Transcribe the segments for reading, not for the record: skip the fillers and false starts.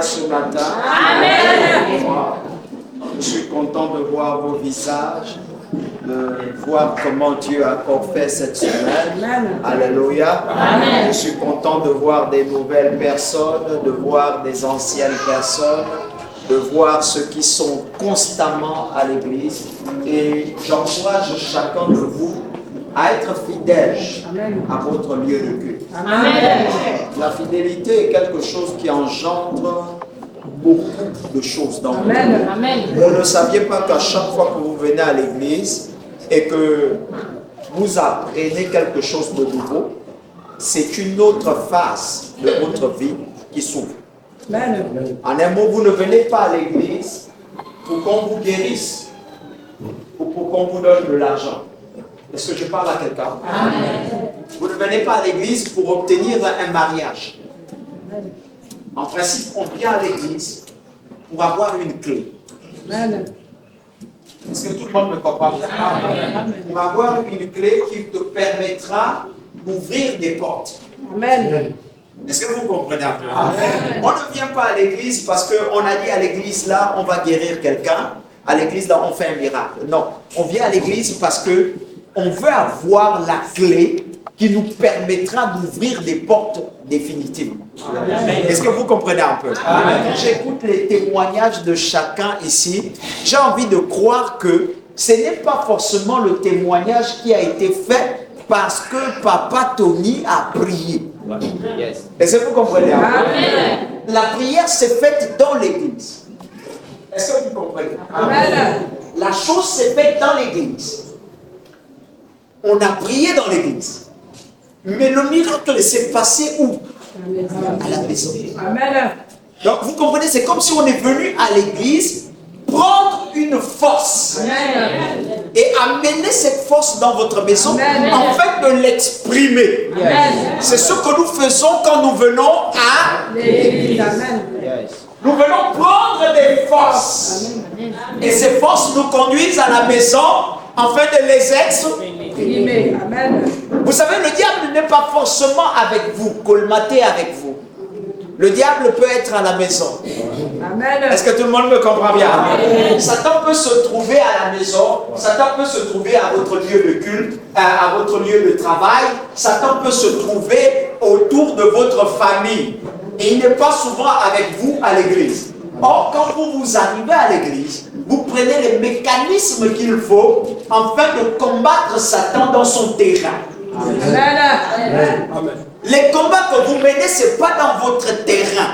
Ce matin. Amen. Je suis content de voir vos visages, de voir comment Dieu a encore fait cette semaine. Amen. Alléluia. Amen. Je suis content de voir des nouvelles personnes, de voir des anciennes personnes, de voir ceux qui sont constamment à l'église. Et j'encourage chacun de vous à être fidèle à votre lieu de culte. Amen. La fidélité est quelque chose qui engendre beaucoup de choses dans le monde. Vous ne saviez pas qu'à chaque fois que vous venez à l'église et que vous apprenez quelque chose de nouveau, c'est une autre face de votre vie qui s'ouvre. En un mot, vous ne venez pas à l'église pour qu'on vous guérisse ou pour qu'on vous donne de l'argent. Est-ce que je parle à quelqu'un? Vous ne venez pas à l'église pour obtenir un mariage. En principe, on vient à l'église pour avoir une clé. Est-ce que tout le monde me comprend? Pour avoir une clé qui te permettra d'ouvrir des portes. Est-ce que vous comprenez un peu? On ne vient pas à l'église parce qu'on a dit à l'église là, on va guérir quelqu'un. À l'église là, on fait un miracle. Non, on vient à l'église parce que on veut avoir la clé qui nous permettra d'ouvrir des portes définitivement. Est-ce que vous comprenez un peu? Quand j'écoute les témoignages de chacun ici, j'ai envie de croire que ce n'est pas forcément le témoignage qui a été fait parce que Papa Tony a prié. Est-ce que vous comprenez un peu? La prière s'est faite dans l'église. Est-ce que vous comprenez? La chose s'est faite dans l'église. On a prié dans l'église. Mais le miracle s'est passé où? À la maison. Donc vous comprenez, c'est comme si on est venu à l'église prendre une force et amener cette force dans votre maison, en fait de l'exprimer. C'est ce que nous faisons quand nous venons à l'église. Nous venons prendre des forces. Et ces forces nous conduisent à la maison afin de les exprimer. Vous savez, le diable n'est pas forcément avec vous, colmaté avec vous. Le diable peut être à la maison. Est-ce que tout le monde me comprend bien? Satan peut se trouver à la maison, Satan peut se trouver à votre lieu de culte, à votre lieu de travail, Satan peut se trouver autour de votre famille. Et il n'est pas souvent avec vous à l'église. Or, quand vous arrivez à l'église, vous prenez les mécanismes qu'il faut afin de combattre Satan dans son terrain. Amen. Les combats que vous menez, ce n'est pas dans votre terrain.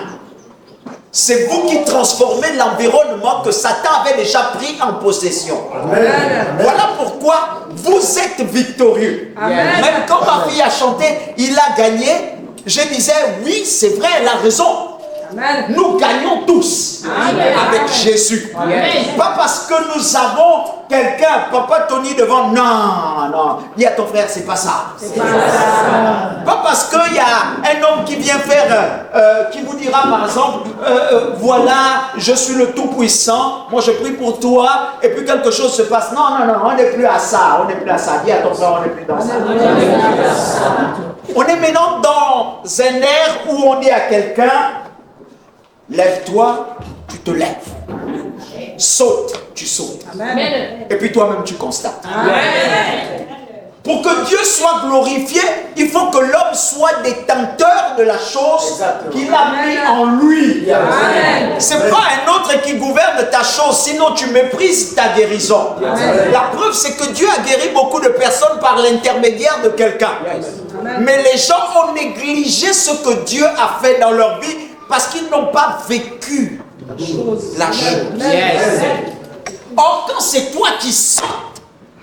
C'est vous qui transformez l'environnement que Satan avait déjà pris en possession. Voilà pourquoi vous êtes victorieux. Même quand ma fille a chanté, il a gagné, je disais, oui, c'est vrai, elle a raison. Nous gagnons tous avec Jésus. Pas parce que nous avons quelqu'un, Papa Tony devant, non, dis à ton frère, c'est pas ça. Pas parce qu'il y a un homme qui vient faire, qui vous dira par exemple, voilà, je suis le Tout-Puissant, moi je prie pour toi, et puis quelque chose se passe. Non, on n'est plus à ça, Dis à ton frère, on n'est plus dans ça. On est maintenant dans un air où on dit à quelqu'un, lève-toi, tu te lèves. Saute, tu sautes. Amen. Et puis toi-même, tu constates. Amen. Pour que Dieu soit glorifié, il faut que l'homme soit détenteur de la chose qu'il a mis en lui. Ce n'est pas un autre qui gouverne ta chose, sinon tu méprises ta guérison. Amen. La preuve, c'est que Dieu a guéri beaucoup de personnes par l'intermédiaire de quelqu'un. Mais les gens ont négligé ce que Dieu a fait dans leur vie parce qu'ils n'ont pas vécu la chose. Or, quand c'est toi qui sautes,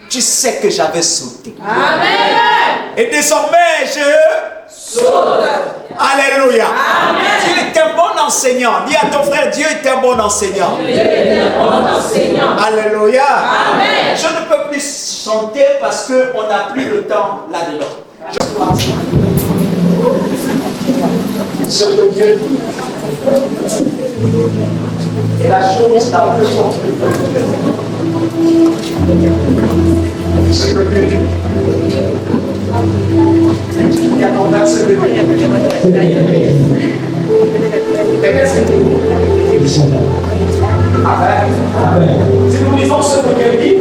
tu sais que j'avais sauté. Amen. Et désormais, je saute. Alléluia. Dieu est un bon enseignant. Dis à ton frère, Dieu est un bon enseignant. Alléluia. Amen. Je ne peux plus chanter parce qu'on n'a plus le temps là-dedans. Je crois. Ce que Dieu dit. Et la chose la plus forte. Ce que Dieu dit. Il y a ton verset de Dieu. Et qu'est-ce que Dieu dit? Amen. Si nous lisons ce que Dieu dit,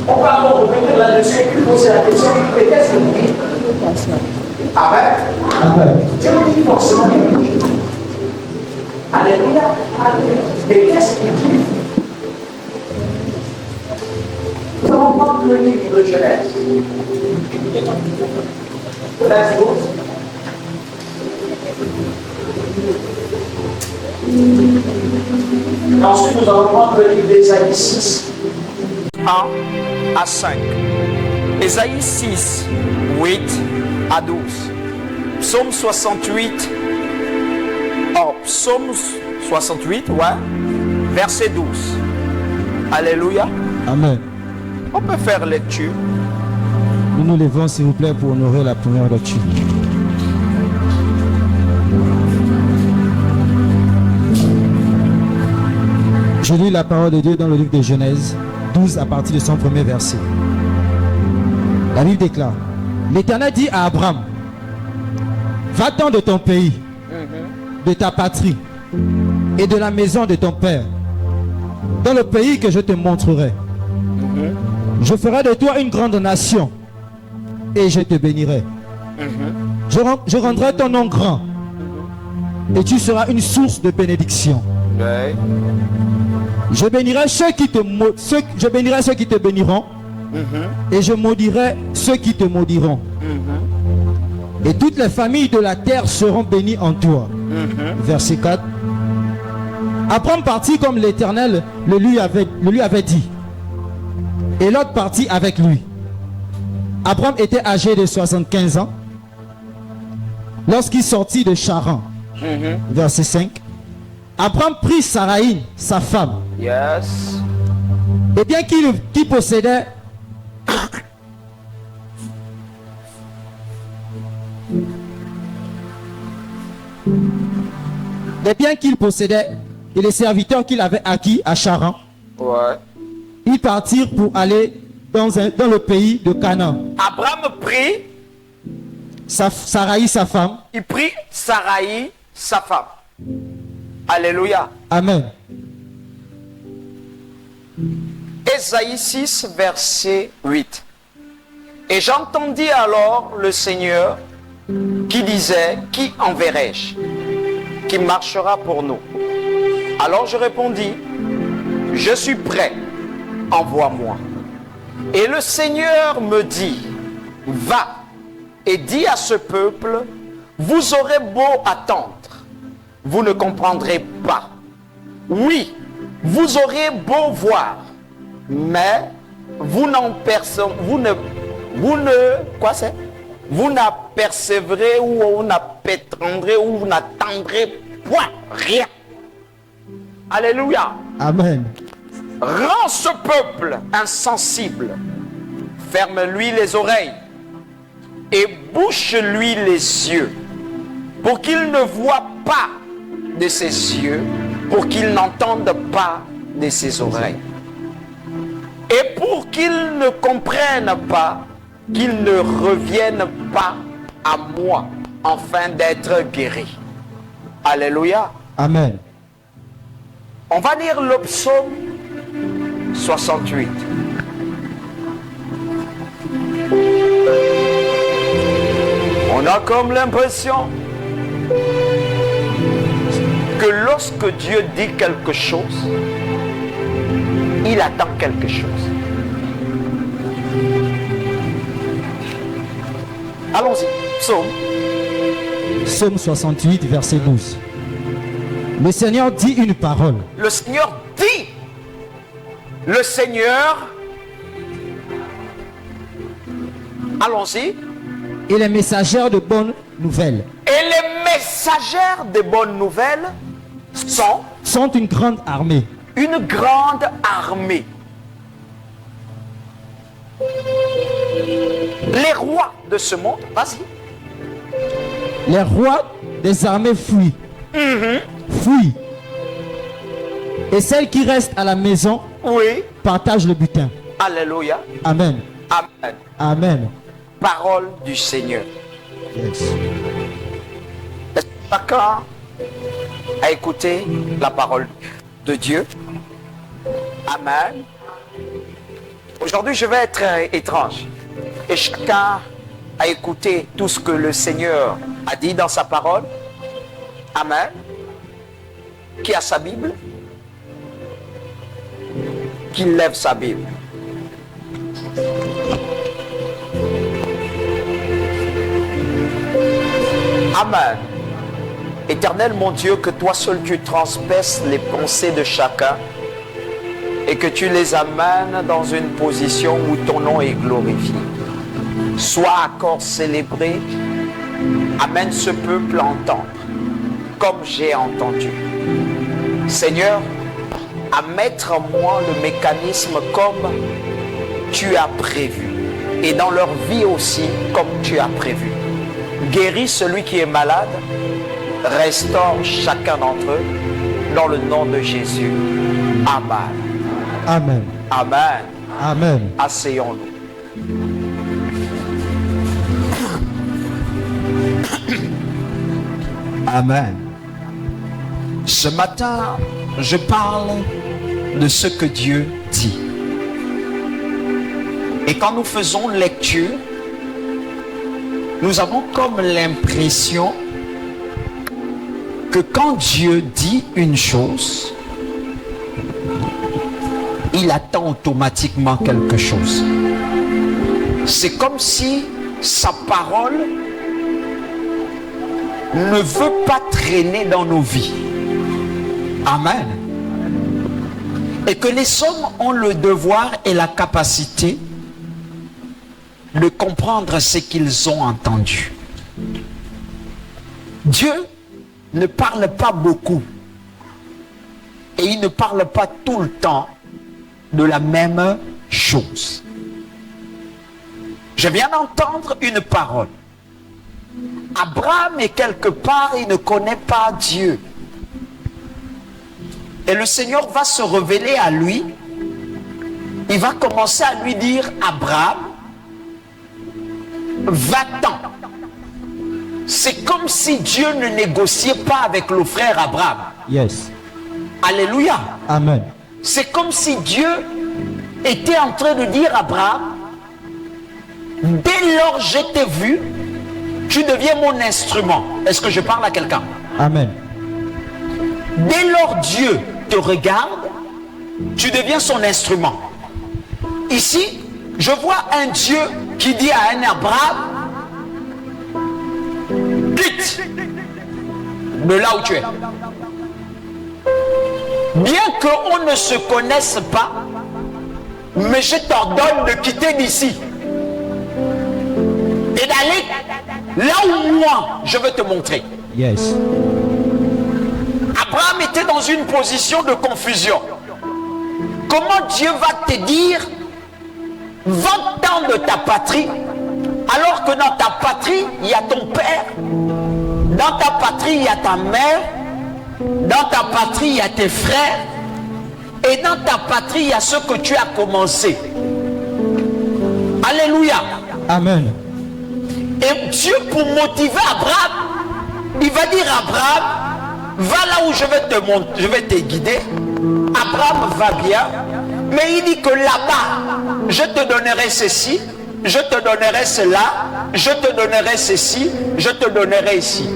on va revenir là-dessus et puis poser la question, mais qu'est-ce que Dieu dit? Amen. Dieu nous dit forcément qu'il dit. Alléluia. Et qu'est-ce qu'il dit? Nous allons prendre le livre de Genèse. Let's go. Ensuite, nous allons prendre le livre d'Ésaïe 6. 1 à 5. Ésaïe 6, 8 à 12. Psaume 68. Oh, Psaume 68, ouais. Verset 12. Alléluia. Amen. On peut faire lecture. Nous nous levons, s'il vous plaît, pour honorer la première lecture. Je lis la parole de Dieu dans le livre de Genèse 12 à partir de son premier verset. La Bible déclare: L'Éternel dit à Abraham, va-t'en de ton pays, de ta patrie et de la maison de ton père, dans le pays que je te montrerai. Je ferai de toi une grande nation et je te bénirai. Je rendrai ton nom grand et tu seras une source de bénédiction. Je bénirai ceux qui te béniront et je maudirai ceux qui te maudiront. Et toutes les familles de la terre seront bénies en toi. Verset 4. Abraham partit comme l'Éternel le lui avait dit. Et l'autre partit avec lui. Abraham était âgé de 75 ans lorsqu'il sortit de Charan. Verset 5. Abraham prit Saraï, sa femme. Yes. Et bien qu'il possédait et les serviteurs qu'il avait acquis à Charan, Ouais. ils partirent pour aller dans le pays de Canaan. Abraham prit, Saraï, sa femme. il prit Saraï, sa femme. Alléluia. Amen. Ésaïe 6, verset 8. Et j'entendis alors le Seigneur qui disait, qui enverrai-je, qui marchera pour nous? Alors je répondis, je suis prêt, envoie-moi. Et le Seigneur me dit, va et dis à ce peuple, vous aurez beau attendre, vous ne comprendrez pas. Oui, vous aurez beau voir, mais vous n'apercevrez ou vous n'appréhendrez ou vous n'attendrez point rien. Alléluia. Amen. Rends ce peuple insensible, ferme-lui les oreilles et bouche-lui les yeux, pour qu'il ne voie pas de ses yeux, pour qu'il n'entende pas de ses oreilles, et pour qu'il ne comprenne pas, qu'il ne revienne pas à moi, afin d'être guéri. Alléluia. Amen. On va lire le psaume 68. On a comme l'impression que lorsque Dieu dit quelque chose, il attend quelque chose. Allons-y, psaume. Psaume 68, verset 12. Le Seigneur dit une parole. Le Seigneur dit. Le Seigneur. Allons-y. Et les messagères de bonnes nouvelles. Et les messagères des bonnes nouvelles sont une grande armée. Une grande armée. Les rois de ce monde, vas-y. Les rois des armées fuient. Fuient. Et celles qui restent à la maison, oui, partagent le butin. Alléluia. Amen. Amen. Amen. Parole du Seigneur. Yes. Est-ce que chacun a écouté la parole de Dieu? Amen. Aujourd'hui, je vais être étrange. Et chacun a écouté tout ce que le Seigneur a dit dans sa parole. Amen. Qui a sa Bible? Qui lève sa Bible. Amen. Éternel mon Dieu, que toi seul tu transperces les pensées de chacun et que tu les amènes dans une position où ton nom est glorifié. Sois encore célébré. Amène ce peuple à entendre comme j'ai entendu. Seigneur, à mettre en moi le mécanisme comme tu as prévu et dans leur vie aussi comme tu as prévu. Guéris celui qui est malade, restaure chacun d'entre eux dans le nom de Jésus. Amen. Amen. Amen. Amen. Asseyons-nous. Amen. Ce matin, je parle de ce que Dieu dit. Et quand nous faisons lecture, nous avons comme l'impression que quand Dieu dit une chose, il attend automatiquement quelque chose. C'est comme si sa parole ne veut pas traîner dans nos vies. Amen. Et que les hommes ont le devoir et la capacité de comprendre ce qu'ils ont entendu. Dieu ne parle pas beaucoup et il ne parle pas tout le temps de la même chose. Je viens d'entendre une parole. Abraham est quelque part, il ne connaît pas Dieu. Et le Seigneur va se révéler à lui. Il va commencer à lui dire, Abraham, va-t'en. C'est comme si Dieu ne négociait pas avec le frère Abraham. Yes. Alléluia. Amen. C'est comme si Dieu était en train de dire à Abraham, dès lors je t'ai vu, tu deviens mon instrument. Est-ce que je parle à quelqu'un? Amen. Dès lors Dieu te regarde, tu deviens son instrument. Ici, je vois un Dieu qui dit à un Abraham, quitte de là où tu es. Bien qu'on ne se connaisse pas, mais je t'ordonne de quitter d'ici et d'aller là où moi je veux te montrer. Yes. Abraham était dans une position de confusion. Comment Dieu va te dire, va-t'en de ta patrie, alors que dans ta patrie, il y a ton père, dans ta patrie, il y a ta mère, dans ta patrie, il y a tes frères, et dans ta patrie, il y a ce que tu as commencé. Alléluia. Amen. Et Dieu, pour motiver Abraham, il va dire à Abraham, va là où je vais te guider. Abraham va bien, mais il dit que là-bas, je te donnerai ceci, je te donnerai cela, je te donnerai ceci, je te donnerai ici.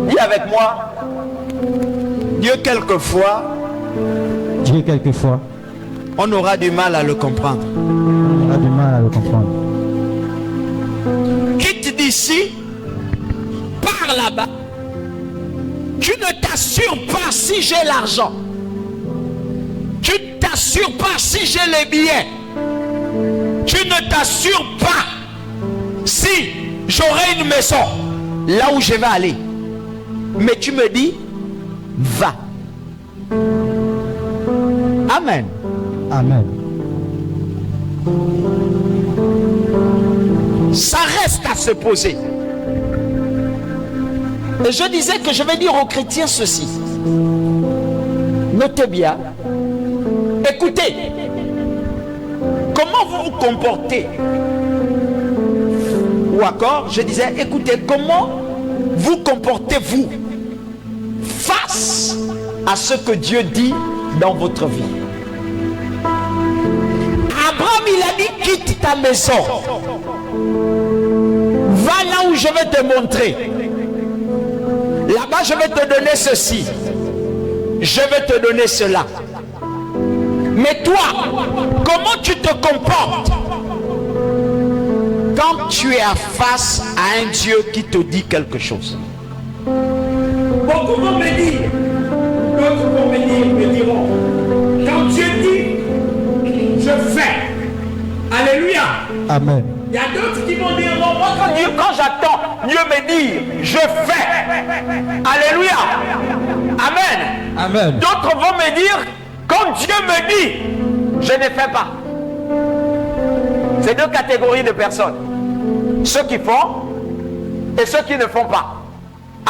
Dis avec moi, Dieu quelquefois, on aura du mal à le comprendre. On aura du mal à le comprendre. Quitte d'ici, pars là-bas. Tu ne t'assures pas si j'ai l'argent. Tu ne t'assures pas si j'ai les billets. Tu ne t'assures pas si j'aurai une maison. là où je vais aller. Mais tu me dis, va. Amen. Amen. Ça reste à se poser. Et je disais que je vais dire aux chrétiens ceci. Notez bien. Écoutez. Comment vous vous comportez? Ou encore, je disais, écoutez, comment vous comportez-vous face à ce que Dieu dit dans votre vie? Abraham, il a dit, quitte ta maison. Va là où je vais te montrer. Là-bas, je vais te donner ceci. Je vais te donner cela. Mais toi, comment tu te comportes quand tu es face à un Dieu qui te dit quelque chose? Beaucoup vont me dire, d'autres vont me diront, quand Dieu dit, je fais. Alléluia. Amen. Il y a d'autres qui vont dire, non, moi Quand j'attends Dieu me dire, je fais. Alléluia. Amen. Amen. D'autres vont me dire, quand Dieu me dit, je ne fais pas. C'est deux catégories de personnes. Ceux qui font et ceux qui ne font pas.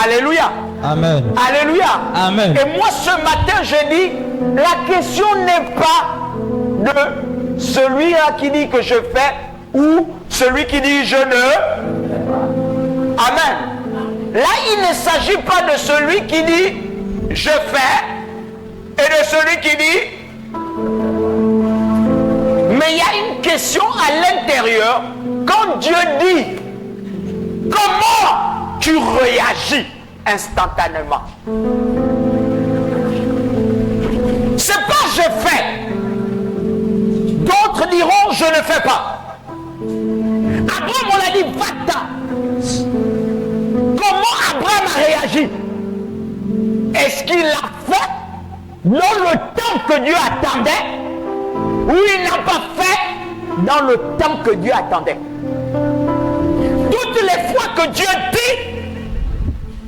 Alléluia. Amen. Alléluia. Amen. Et moi ce matin je dis, la question n'est pas de celui-là qui dit que je fais ou celui qui dit je ne. Amen. Là il ne s'agit pas de celui qui dit je fais et de celui qui dit. Mais il y a une question à l'intérieur. Quand Dieu dit, comment tu réagis instantanément? C'est pas je fais. D'autres diront je ne fais pas. Abraham, on a dit va-t'en. Comment Abraham a réagi? Est-ce qu'il l'a fait dans le temps que Dieu attendait? Ou il n'a pas fait dans le temps que Dieu attendait? Toutes les fois que Dieu dit,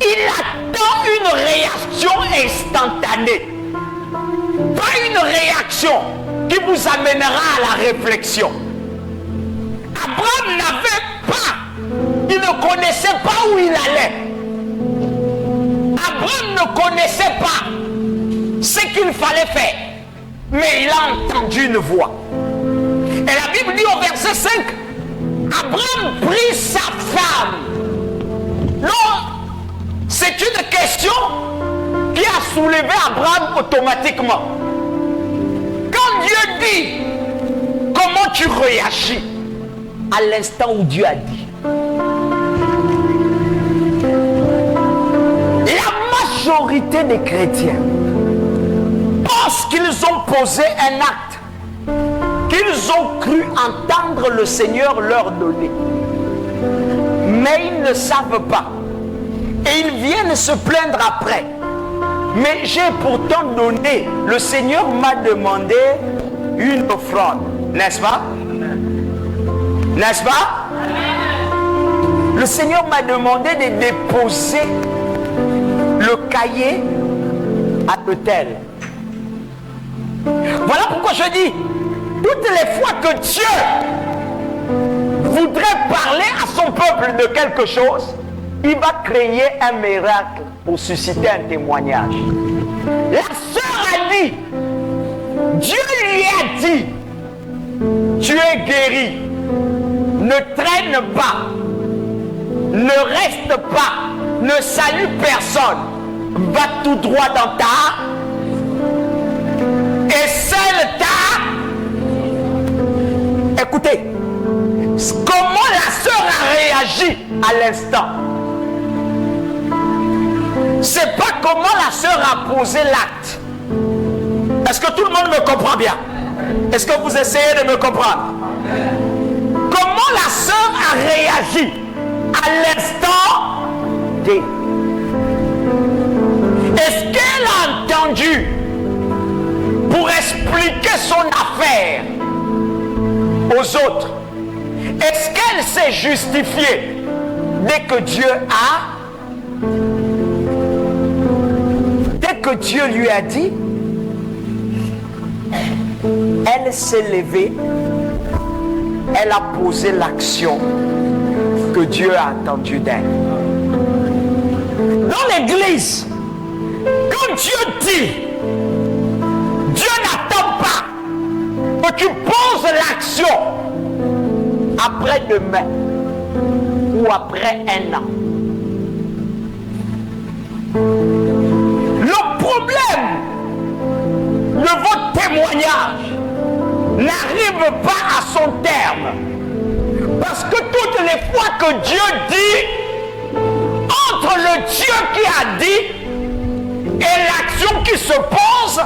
il attend une réaction instantanée. Pas une réaction qui vous amènera à la réflexion. Abraham n'avait pas, il ne connaissait pas où il allait. Abraham ne connaissait pas ce qu'il fallait faire. Mais il a entendu une voix. Et la Bible dit au verset 5, Abraham prit sa femme. Non, c'est une question qui a soulevé Abraham automatiquement. Quand Dieu dit, comment tu réagis à l'instant où Dieu a dit? La majorité des chrétiens pensent qu'ils ont posé un acte qu'ils ont cru entendre le Seigneur leur donner. Mais ils ne savent pas. Et ils viennent se plaindre après. Mais j'ai pourtant donné. Le Seigneur m'a demandé une offrande. N'est-ce pas? N'est-ce pas? Le Seigneur m'a demandé de déposer le cahier à l'autel. Voilà pourquoi je dis, toutes les fois que Dieu voudrait parler à son peuple de quelque chose, il va créer un miracle pour susciter un témoignage. La sœur a dit, Dieu lui a dit, tu es guéri, ne traîne pas, ne reste pas, ne salue personne, va tout droit dans ta et celle ta. Écoutez, comment la sœur a réagi à l'instant. C'est pas comment la sœur a posé l'acte. Est-ce que tout le monde me comprend bien? Est-ce que vous essayez de me comprendre? Comment la sœur a réagi à l'instant T? Est-ce qu'elle a entendu pour expliquer son affaire aux autres? Est-ce qu'elle s'est justifiée dès que Dieu a que Dieu lui a dit, elle s'est levée, elle a posé l'action que Dieu a attendue d'elle. Dans l'église, quand Dieu dit, Dieu n'attend pas que tu poses l'action après-demain ou après un an. Le problème de votre témoignage n'arrive pas à son terme. Parce que toutes les fois que Dieu dit, entre le Dieu qui a dit et l'action qui se pose,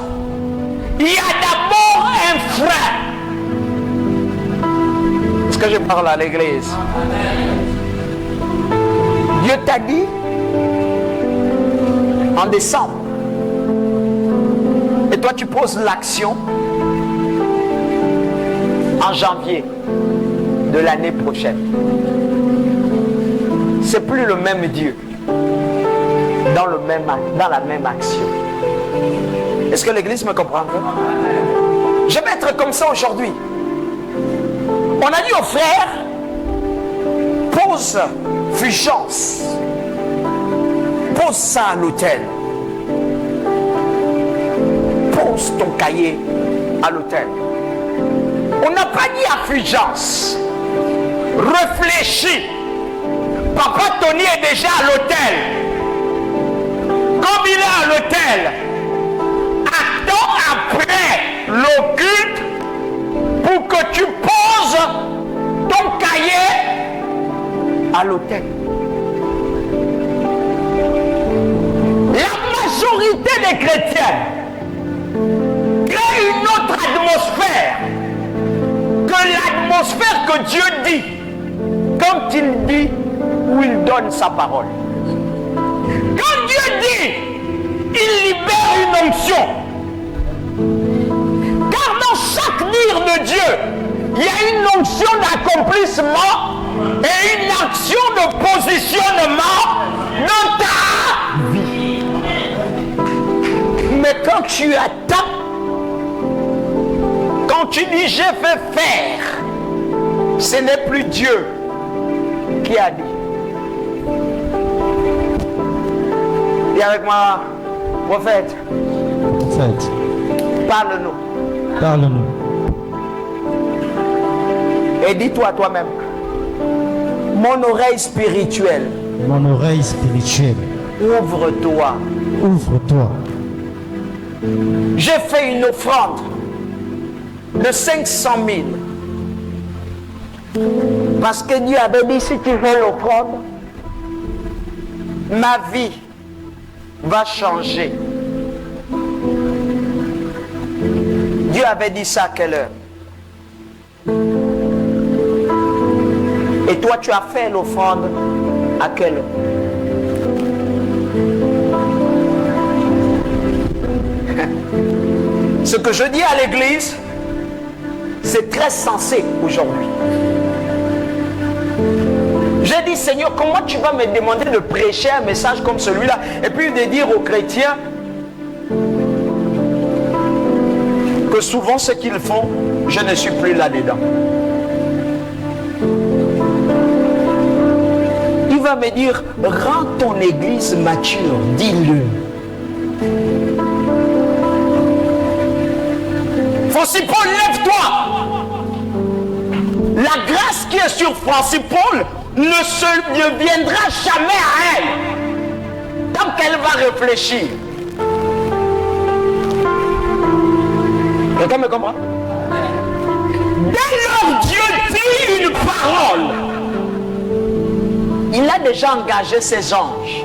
il y a d'abord un frein. Est-ce que je parle à l'église? Dieu t'a dit en décembre. Et toi tu poses l'action en janvier de l'année prochaine. C'est plus le même Dieu dans la même action. Est-ce que l'église me comprend? Je vais être comme ça aujourd'hui. On a dit aux frères, pose Fulgence, pose ça à l'hôtel, pose ton cahier à l'hôtel. On n'a pas dit à Fulgence, réfléchis, papa Tony est déjà à l'hôtel. Comme il est à l'hôtel, attends après le culte pour que tu poses ton cahier à l'hôtel. La majorité des chrétiens créent une autre atmosphère que l'atmosphère que Dieu dit quand il dit ou il donne sa parole. Quand Dieu dit, il libère une onction. Car dans chaque dire de Dieu, il y a une onction d'accomplissement et une action de positionnement dans ta vie. Mais quand tu attends, quand tu dis je vais faire, ce n'est plus Dieu qui a dit. Et avec moi, prophète, parle-nous. Parle-nous. Et dis-toi toi-même, mon oreille spirituelle. Mon oreille spirituelle. Ouvre-toi. Ouvre-toi. J'ai fait une offrande de 500 000. Parce que Dieu avait dit, si tu veux l'offrande, ma vie va changer. Dieu avait dit ça à quelle heure? Et toi, tu as fait l'offrande à quelle heure? Ce que je dis à l'église, c'est très sensé aujourd'hui. J'ai dit, Seigneur, comment tu vas me demander de prêcher un message comme celui-là et puis de dire aux chrétiens que souvent ce qu'ils font, je ne suis plus là-dedans. Il va me dire, rends ton église mature, dis-le. Francis Paul, lève-toi. La grâce qui est sur Francis Paul ne viendra jamais à elle tant qu'elle va réfléchir. Quelqu'un me comprend? Dès lors Dieu dit une parole, il a déjà engagé ses anges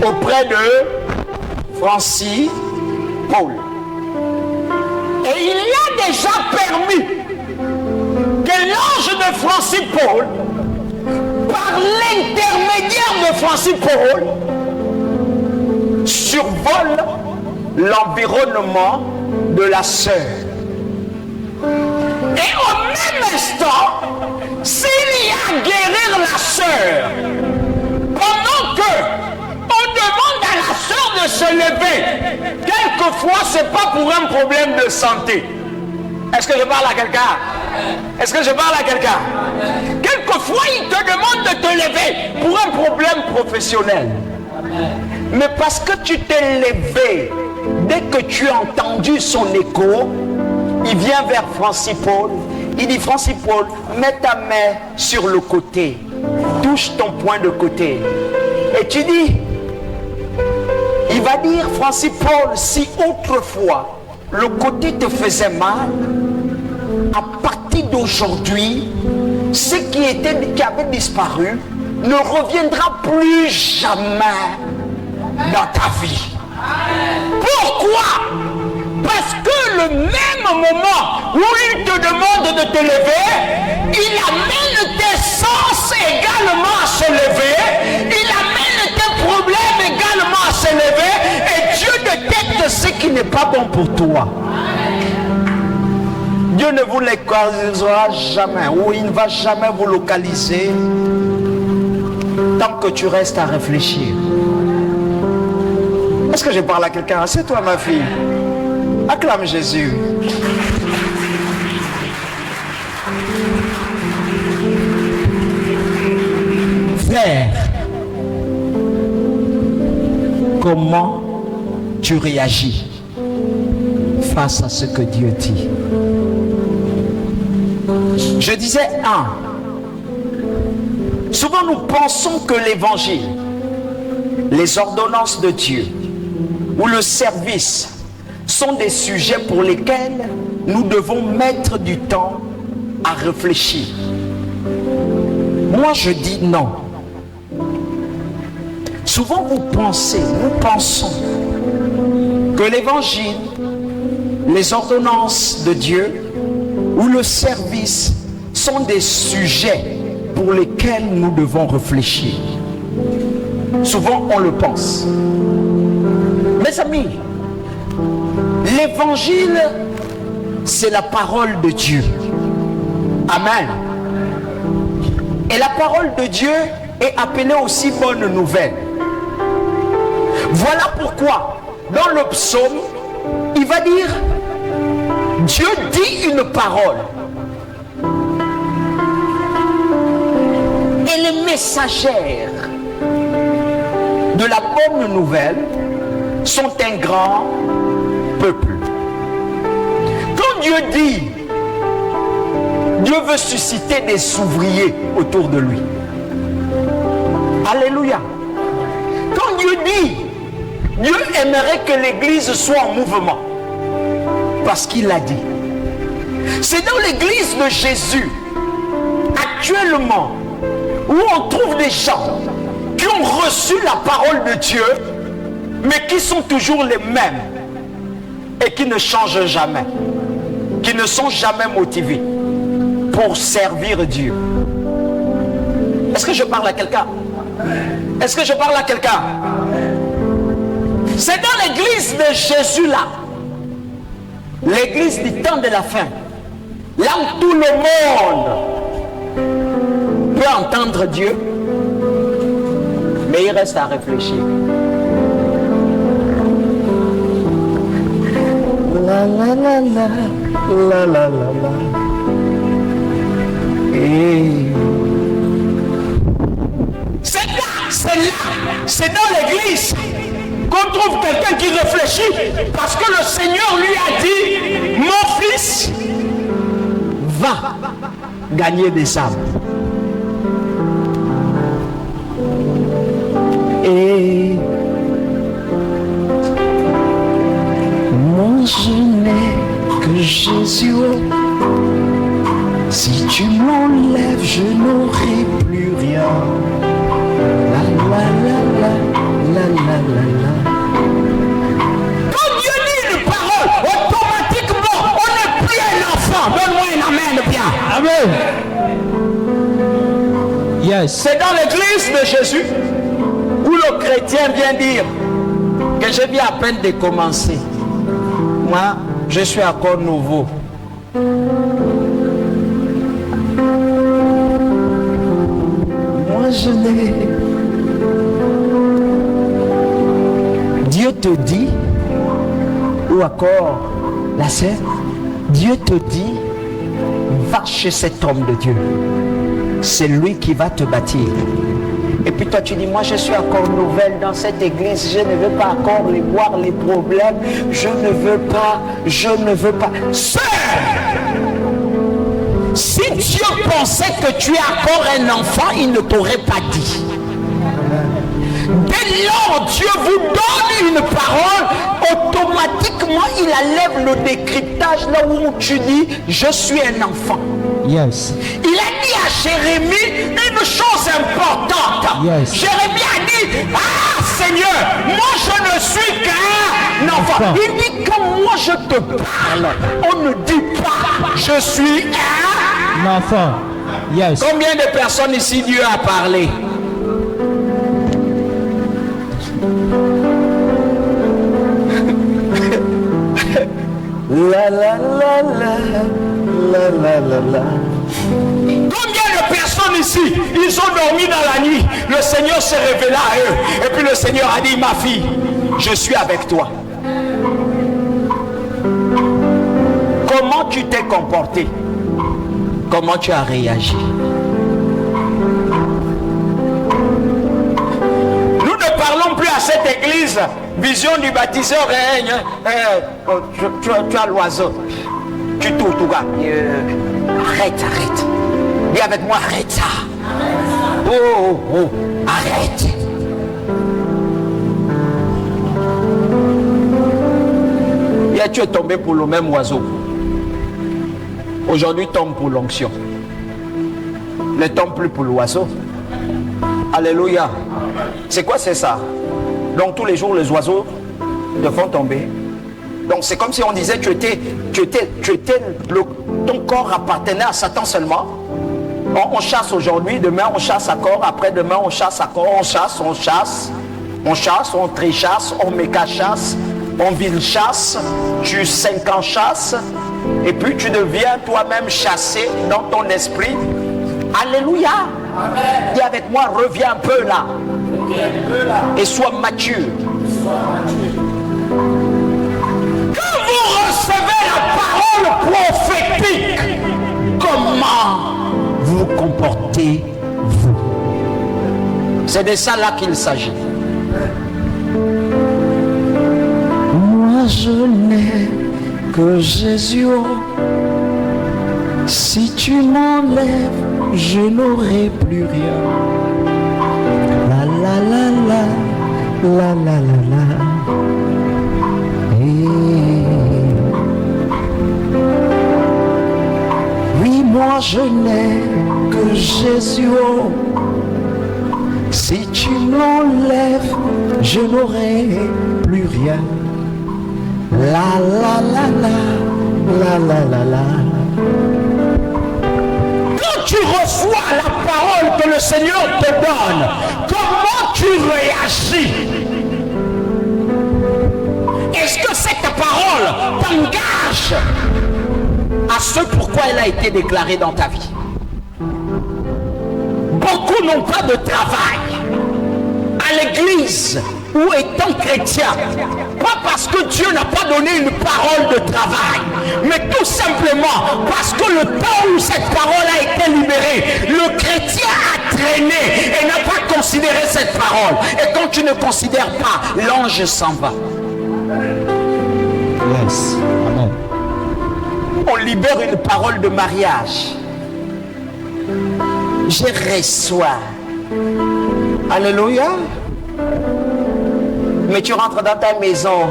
auprès de Francis Paul. Et il a déjà permis que l'ange de Francis Paul, par l'intermédiaire de Francis Paul, survole l'environnement de la sœur. Et au même instant, s'il y a à guérir la sœur, pendant que on demande à la sœur de se lever, quelquefois, ce n'est pas pour un problème de santé. Est-ce que je parle à quelqu'un? Est-ce que je parle à quelqu'un? Quelquefois, il te demande de te lever pour un problème professionnel. Mais parce que tu t'es levé, dès que tu as entendu son écho, il vient vers Francis Paul. Il dit, Francis Paul, mets ta main sur le côté. Touche ton poing de côté. Et tu dis, il va dire, Francis Paul, si autrefois le côté te faisait mal, à partir d'aujourd'hui, ce qui avait disparu ne reviendra plus jamais dans ta vie. Pourquoi? Parce que le même moment où il te demande de te lever, il amène tes sens également à se lever, il amène tes problèmes également à se lever, et Dieu détecte ce qui n'est pas bon pour toi. Dieu ne vous localisera jamais, ou il ne va jamais vous localiser tant que tu restes à réfléchir. Est-ce que je parle à quelqu'un? C'est toi, ma fille. Acclame Jésus. Frère, comment tu réagis face à ce que Dieu dit? Je disais souvent nous pensons que l'évangile, les ordonnances de Dieu ou le service sont des sujets pour lesquels nous devons mettre du temps à réfléchir. Moi je dis non. Souvent nous pensons que l'évangile, les ordonnances de Dieu ou le service sont des sujets pour lesquels nous devons réfléchir. Souvent on le pense. Mes amis, l'évangile, c'est la parole de Dieu. Amen. Et la parole de Dieu est appelée aussi bonne nouvelle. Voilà pourquoi, dans le psaume, il va dire, Dieu dit une parole. Et les messagères de la bonne nouvelle sont un grand peuple. Quand Dieu dit, Dieu veut susciter des ouvriers autour de lui. Alléluia. Quand Dieu dit, Dieu aimerait que l'église soit en mouvement. Parce qu'il l'a dit. C'est dans l'église de Jésus, actuellement, où on trouve des gens qui ont reçu la parole de Dieu, mais qui sont toujours les mêmes et qui ne changent jamais, qui ne sont jamais motivés pour servir Dieu. Est-ce que je parle à quelqu'un? Est-ce que je parle à quelqu'un? C'est dans l'église de Jésus là, l'église du temps de la fin, là où tout le monde peut entendre Dieu, mais il reste à réfléchir. La la la la, la la la la. C'est dans l'église qu'on trouve quelqu'un qui réfléchit, parce que le Seigneur lui a dit, mon fils, va gagner des âmes. Et moi je n'ai que Jésus. Si tu m'enlèves, je n'aurai plus rien. La la la la la la la la. Quand Dieu lit une parole, automatiquement on n'est plus un enfant. Donne-moi une amen bien. Amen. Yes. C'est dans l'église de Jésus où le chrétien vient dire que je viens à peine de commencer. Moi, je suis encore nouveau. Moi, je n'ai. Dieu te dit, ou encore la sœur, Dieu te dit, va chez cet homme de Dieu. C'est lui qui va te bâtir. Et puis toi tu dis, moi je suis encore nouvelle dans cette église, je ne veux pas encore voir les problèmes, je ne veux pas. Sœur, si Dieu pensait que tu es encore un enfant, il ne t'aurait pas dit. Dès lors Dieu vous donne une parole, automatiquement il enlève le décryptage là où tu dis, je suis un enfant. Yes. Il a dit à Jérémie une chose importante. Yes. Jérémie a dit, ah Seigneur, moi je ne suis qu'un enfant. Il dit, quand moi je te parle, on ne dit pas, je suis un enfant. Yes. Combien de personnes ici Dieu a parlé? La la la la la la la la. Combien de personnes ici, ils ont dormi dans la nuit, le Seigneur s'est révélé à eux, et puis le Seigneur a dit, ma fille, je suis avec toi. Comment tu t'es comporté? Comment tu as réagi? Nous ne parlons plus à cette église vision du baptiseur règne. Tu as l'oiseau. Tu tout gars. Arrête. Dis avec moi, arrête ça. Oh, arrête. Et tu es tombé pour le même oiseau. Aujourd'hui, tombe pour l'onction. Ne tombe plus pour l'oiseau. Alléluia. C'est quoi, c'est ça? Donc tous les jours, les oiseaux te font tomber. Donc c'est comme si on disait ton corps appartenait à Satan seulement. On chasse aujourd'hui, demain on chasse à corps, après-demain on chasse à corps, on trichasse, on méca chasse, on ville chasse, tu 5 ans chasse, et puis tu deviens toi-même chassé dans ton esprit. Alléluia. Dis avec moi, reviens un peu là. Et sois mature. Quand vous recevez la parole prophétique, comment vous comportez-vous? C'est de ça là qu'il s'agit. Moi je n'ai que Jésus. Si tu m'enlèves, je n'aurai plus rien. La la la la la la la la. Oui, moi je n'ai que Jésus. Si tu m'enlèves, je n'aurai plus rien. La la la la la la la la. Quand tu reçois la parole que le Seigneur te donne, comment tu réagis? Est-ce que cette parole t'engage à ce pourquoi elle a été déclarée dans ta vie? Beaucoup n'ont pas de travail à l'église ou étant chrétien, pas parce que Dieu n'a pas donné une parole de travail, mais tout simplement parce que le temps où cette parole a été libérée, le chrétien a traîné et n'a pas considéré cette parole. Et quand tu ne considères pas, l'ange s'en va. Yes. Amen. On libère une parole de mariage. Je reçois. Alléluia. Mais tu rentres dans ta maison,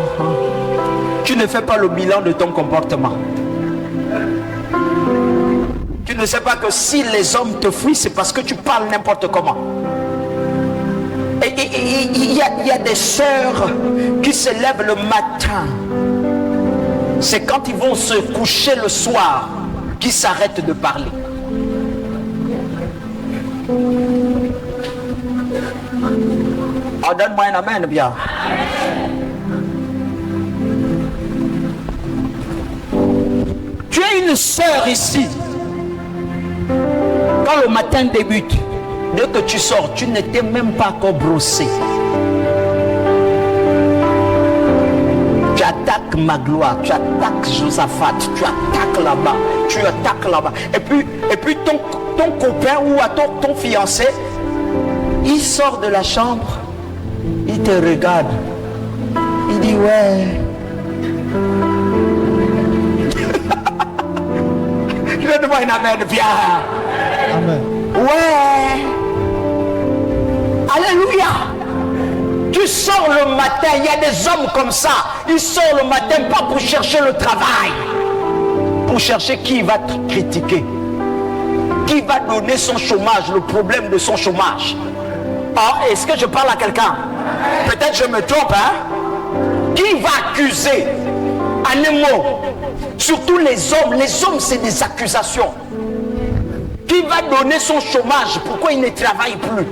tu ne fais pas le bilan de ton comportement. Tu ne sais pas que si les hommes te fuient, c'est parce que tu parles n'importe comment. Et il y a des sœurs qui se lèvent le matin. C'est quand ils vont se coucher le soir qu'ils s'arrêtent de parler. Oh, donne-moi un amen, bien. Tu es une sœur ici. Quand le matin débute, dès que tu sors, tu n'étais même pas encore brossé. attaques ma gloire, tu attaques Josaphat, tu attaques là-bas, tu attaques là-bas. Et puis ton copain ou à ton fiancé, il sort de la chambre, il te regarde, il dit ouais. Je vais demander une amen, viens. Amen. Ouais. Alléluia. Tu sors le matin, il y a des hommes comme ça, ils sortent le matin pas pour chercher le travail, pour chercher qui va te critiquer, qui va donner son chômage, le problème de son chômage. Ah, est-ce que je parle à quelqu'un? Peut-être je me trompe, hein? Qui va accuser? En un mot, surtout les hommes c'est des accusations. Qui va donner son chômage? Pourquoi il ne travaille plus?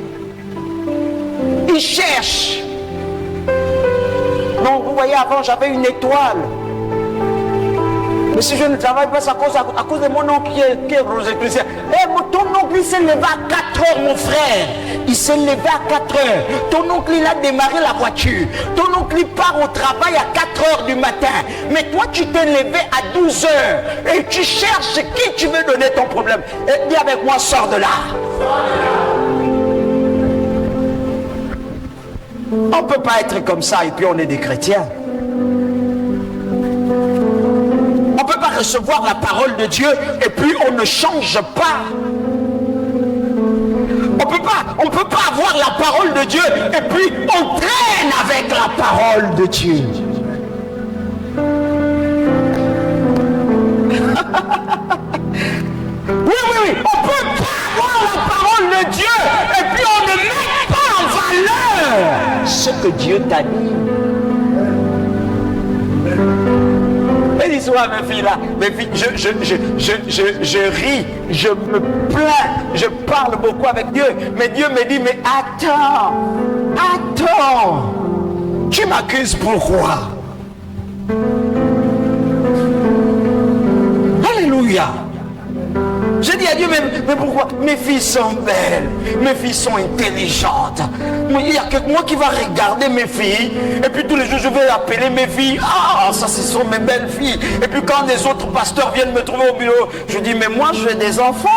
Il cherche. Non, vous voyez, avant j'avais une étoile. Mais si je ne travaille pas, c'est à cause de mon oncle qui est rosicrucien. Ton oncle il s'est levé à 4 heures, mon frère. Il s'est levé à 4 heures. Ton oncle il a démarré la voiture. Ton oncle il part au travail à 4 heures du matin. Mais toi tu t'es levé à 12 heures. Et tu cherches qui tu veux donner ton problème. Et dis avec moi, sors de là. On ne peut pas être comme ça et puis on est des chrétiens. On ne peut pas recevoir la parole de Dieu et puis on ne change pas. On peut pas avoir la parole de Dieu et puis on traîne avec la parole de Dieu. Oui. On ne peut pas avoir la parole de Dieu et puis on ne met pas en valeur ce que Dieu t'a dit. Et dis-moi, mes filles là, mes filles, je ris, je me plains, je parle beaucoup avec Dieu, mais Dieu me dit, mais attends, tu m'accuses pourquoi? Alléluia. J'ai dit à Dieu, mais pourquoi? Mes filles sont belles, mes filles sont intelligentes. Il n'y a que moi qui va regarder mes filles. Et puis tous les jours, je vais appeler mes filles. Ah, ça, ce sont mes belles filles. Et puis quand les autres pasteurs viennent me trouver au bureau, je dis, mais moi, j'ai des enfants.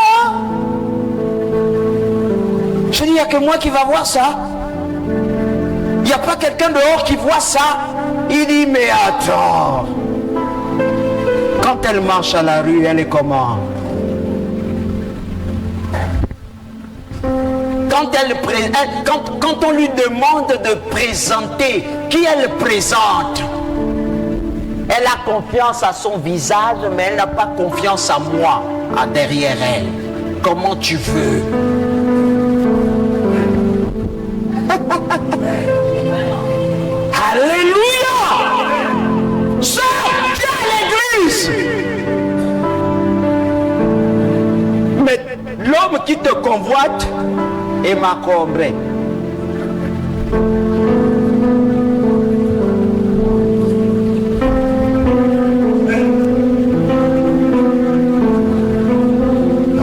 Je dis, il n'y a que moi qui va voir ça. Il n'y a pas quelqu'un dehors qui voit ça. Il dit, mais attends. Quand elle marche à la rue, elle est comment? Quand on lui demande de présenter, qui elle présente? Elle a confiance à son visage, mais elle n'a pas confiance à moi, à derrière elle. Comment tu veux? Alléluia! Sors, viens à l'église! Mais l'homme qui te convoite est macombré.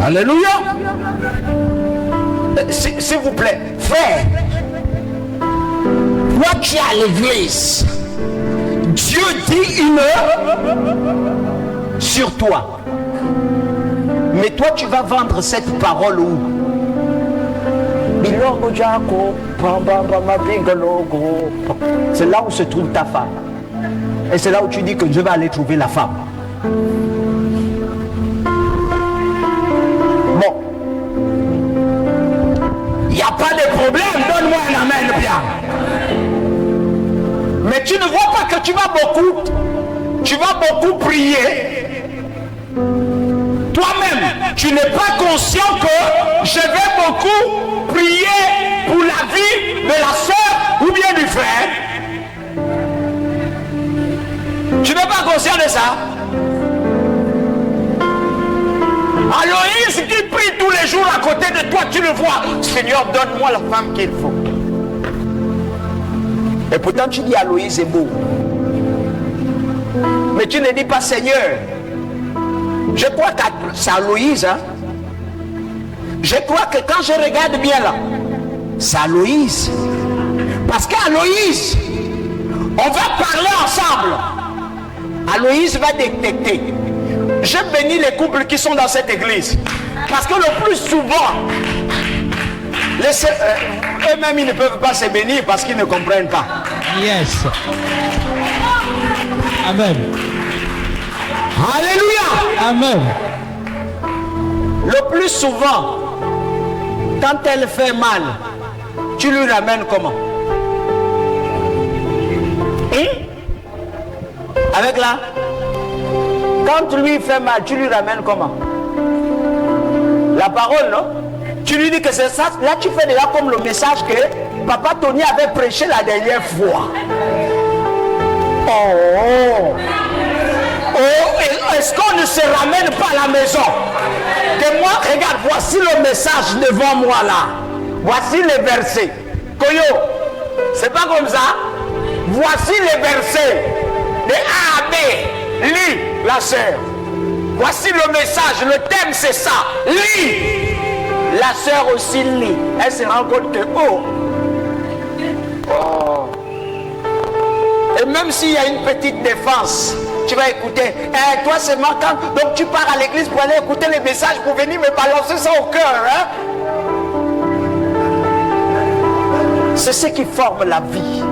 Alléluia. S'il vous plaît, frère, toi qui es à l'église, Dieu dit une sur toi. Mais toi tu vas vendre cette parole où? C'est là où se trouve ta femme. Et c'est là où tu dis que je vais aller trouver la femme. Bon. Il n'y a pas de problème. Donne-moi un amen bien. Mais tu ne vois pas que tu vas beaucoup prier. Toi-même, tu n'es pas conscient que je vais beaucoup prier pour la vie de la soeur ou bien du frère. Tu n'es pas conscient de ça? Aloïs qui prie tous les jours à côté de toi, tu le vois. Seigneur, donne-moi la femme qu'il faut. Et pourtant tu dis Aloïs est beau. Mais tu ne dis pas Seigneur. Je crois que c'est Aloïs, hein? Je crois que quand je regarde bien là, c'est Aloïs. Parce qu'Aloïs, on va parler ensemble. Aloïs va détecter. Je bénis les couples qui sont dans cette église. Parce que le plus souvent, eux-mêmes, ils ne peuvent pas se bénir parce qu'ils ne comprennent pas. Yes. Amen. Alléluia. Amen. Le plus souvent, quand elle fait mal, tu lui ramènes comment? Avec là, quand lui fait mal, tu lui ramènes comment? La parole, non? Tu lui dis que c'est ça. Là, tu fais déjà comme le message que Papa Tony avait prêché la dernière fois. Oh, est-ce qu'on ne se ramène pas à la maison? Que moi, regarde, voici le message devant moi là. Voici les versets. Koyo, c'est pas comme ça. Voici les versets de A à B. Lis, la sœur. Voici le message, le thème c'est ça. Lis. La sœur aussi lit. Elle se rend compte que et même s'il y a une petite défense, tu vas écouter. Toi c'est manquant, donc tu pars à l'église pour aller écouter les messages pour venir me balancer ça au cœur. Hein? C'est ce qui forme la vie.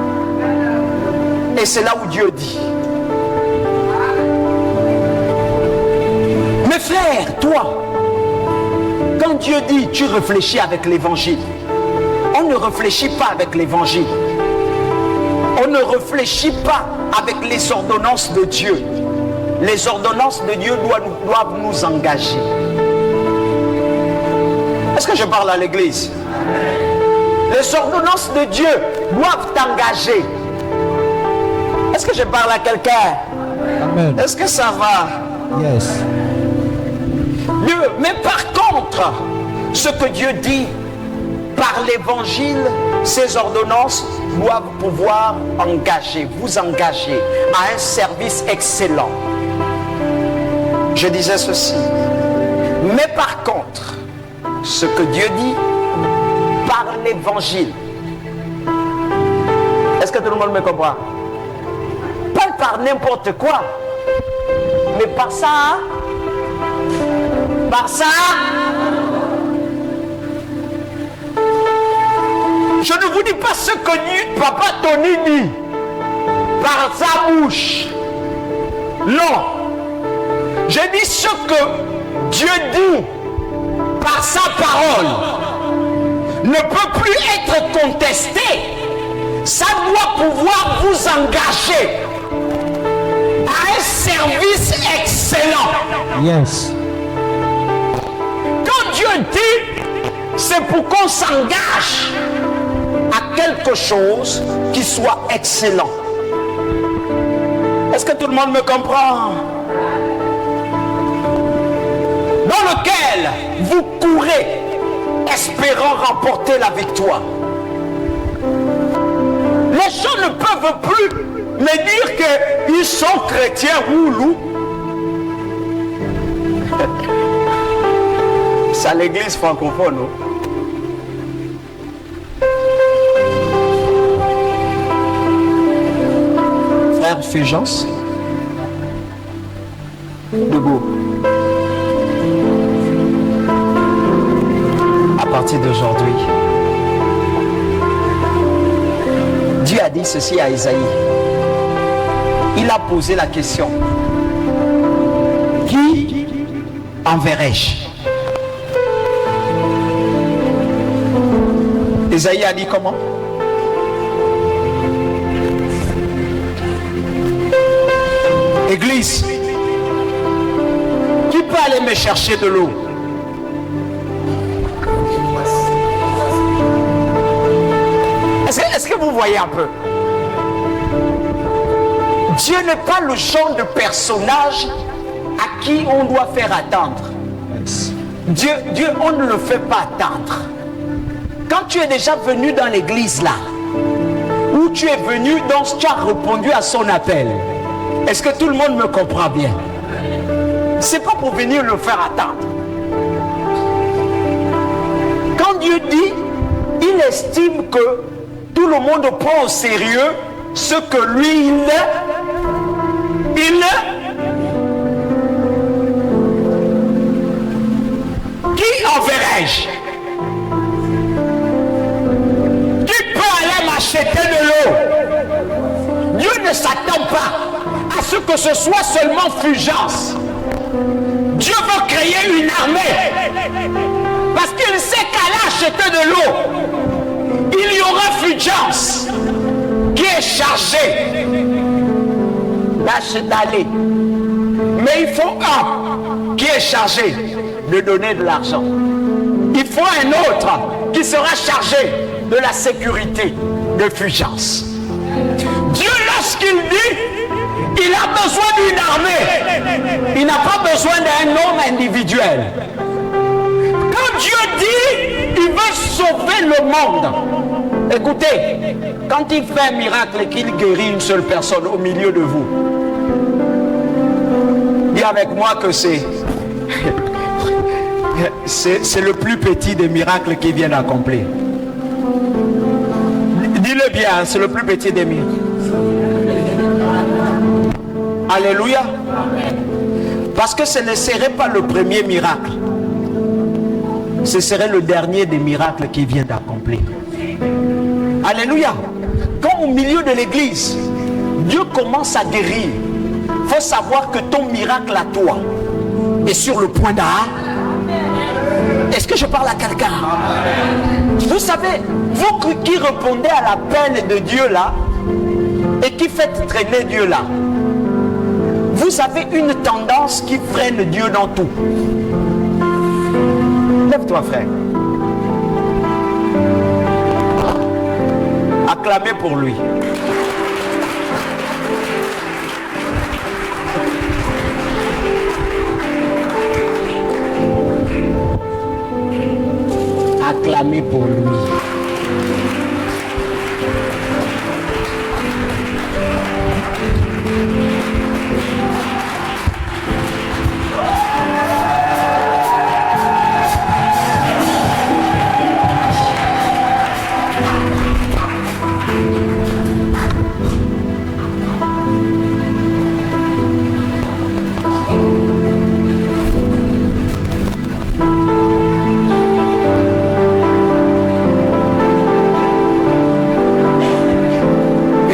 Et c'est là où Dieu dit. Mes frères, toi, quand Dieu dit, tu réfléchis avec l'évangile. On ne réfléchit pas avec l'évangile. On ne réfléchit pas avec les ordonnances de Dieu. Les ordonnances de Dieu doivent nous engager. Est-ce que je parle à l'église? Les ordonnances de Dieu doivent t'engager. Est-ce que je parle à quelqu'un? Amen. Est-ce que ça va? Yes. Dieu, mais par contre, ce que Dieu dit par l'évangile, ces ordonnances doivent pouvoir vous engager à un service excellent. Je disais ceci. Mais par contre, ce que Dieu dit par l'évangile, est-ce que tout le monde me comprend? Pas par n'importe quoi, mais par ça. Par ça, je ne vous dis pas ce que Papa Tony dit par sa bouche. Non. Je dis ce que Dieu dit par sa parole. Ne peut plus être contesté. Ça doit pouvoir vous engager à un service excellent. Yes. Quand Dieu dit, c'est pour qu'on s'engage à quelque chose qui soit excellent. Est-ce que tout le monde me comprend? Dans lequel vous courez, espérant remporter la victoire. Les gens ne peuvent plus me dire qu'ils sont chrétiens ou c'est à l'église francophone. Non? Frère Fulgence, debout. À partir d'aujourd'hui, Dieu a dit ceci à Isaïe. Il a posé la question. Qui enverrai-je? Isaïe a dit comment? Église, qui peut aller me chercher de l'eau? Est-ce que vous voyez un peu? Dieu n'est pas le genre de personnage à qui on doit faire attendre. Dieu, on ne le fait pas attendre. Quand tu es déjà venu dans l'église là, où tu es venu, donc tu as répondu à son appel. Est-ce que tout le monde me comprend bien? C'est pas pour venir le faire attendre. Quand Dieu dit, il estime que tout le monde prend au sérieux ce que lui, Qui enverrai-je? Qui peut aller m'acheter de l'eau? Dieu ne s'attend pas à ce que ce soit seulement Fulgence. Dieu veut créer une armée. Parce qu'il sait qu'aller acheter de l'eau, il y aura Fulgence qui est chargé d'aller. Mais il faut un qui est chargé de donner de l'argent. Il faut un autre qui sera chargé de la sécurité de Fulgence. Dieu, lorsqu'il dit, il a besoin d'une armée. Il n'a pas besoin d'un homme individuel. Quand Dieu dit, il veut sauver le monde. Écoutez, quand il fait un miracle et qu'il guérit une seule personne au milieu de vous, dis avec moi que c'est le plus petit des miracles qu'il vient d'accomplir. Dis-le bien, c'est le plus petit des miracles. Alléluia. Parce que ce ne serait pas le premier miracle. Ce serait le dernier des miracles qu'il vient d'accomplir. Alléluia. Quand au milieu de l'église, Dieu commence à guérir, il faut savoir que ton miracle à toi est sur le point d'arrêt. Est-ce que je parle à quelqu'un? Vous savez, vous qui répondez à l'appel de Dieu là, et qui faites traîner Dieu là, vous avez une tendance qui freine Dieu dans tout. Lève-toi, frère. Acclamez pour lui. Acclamez pour lui.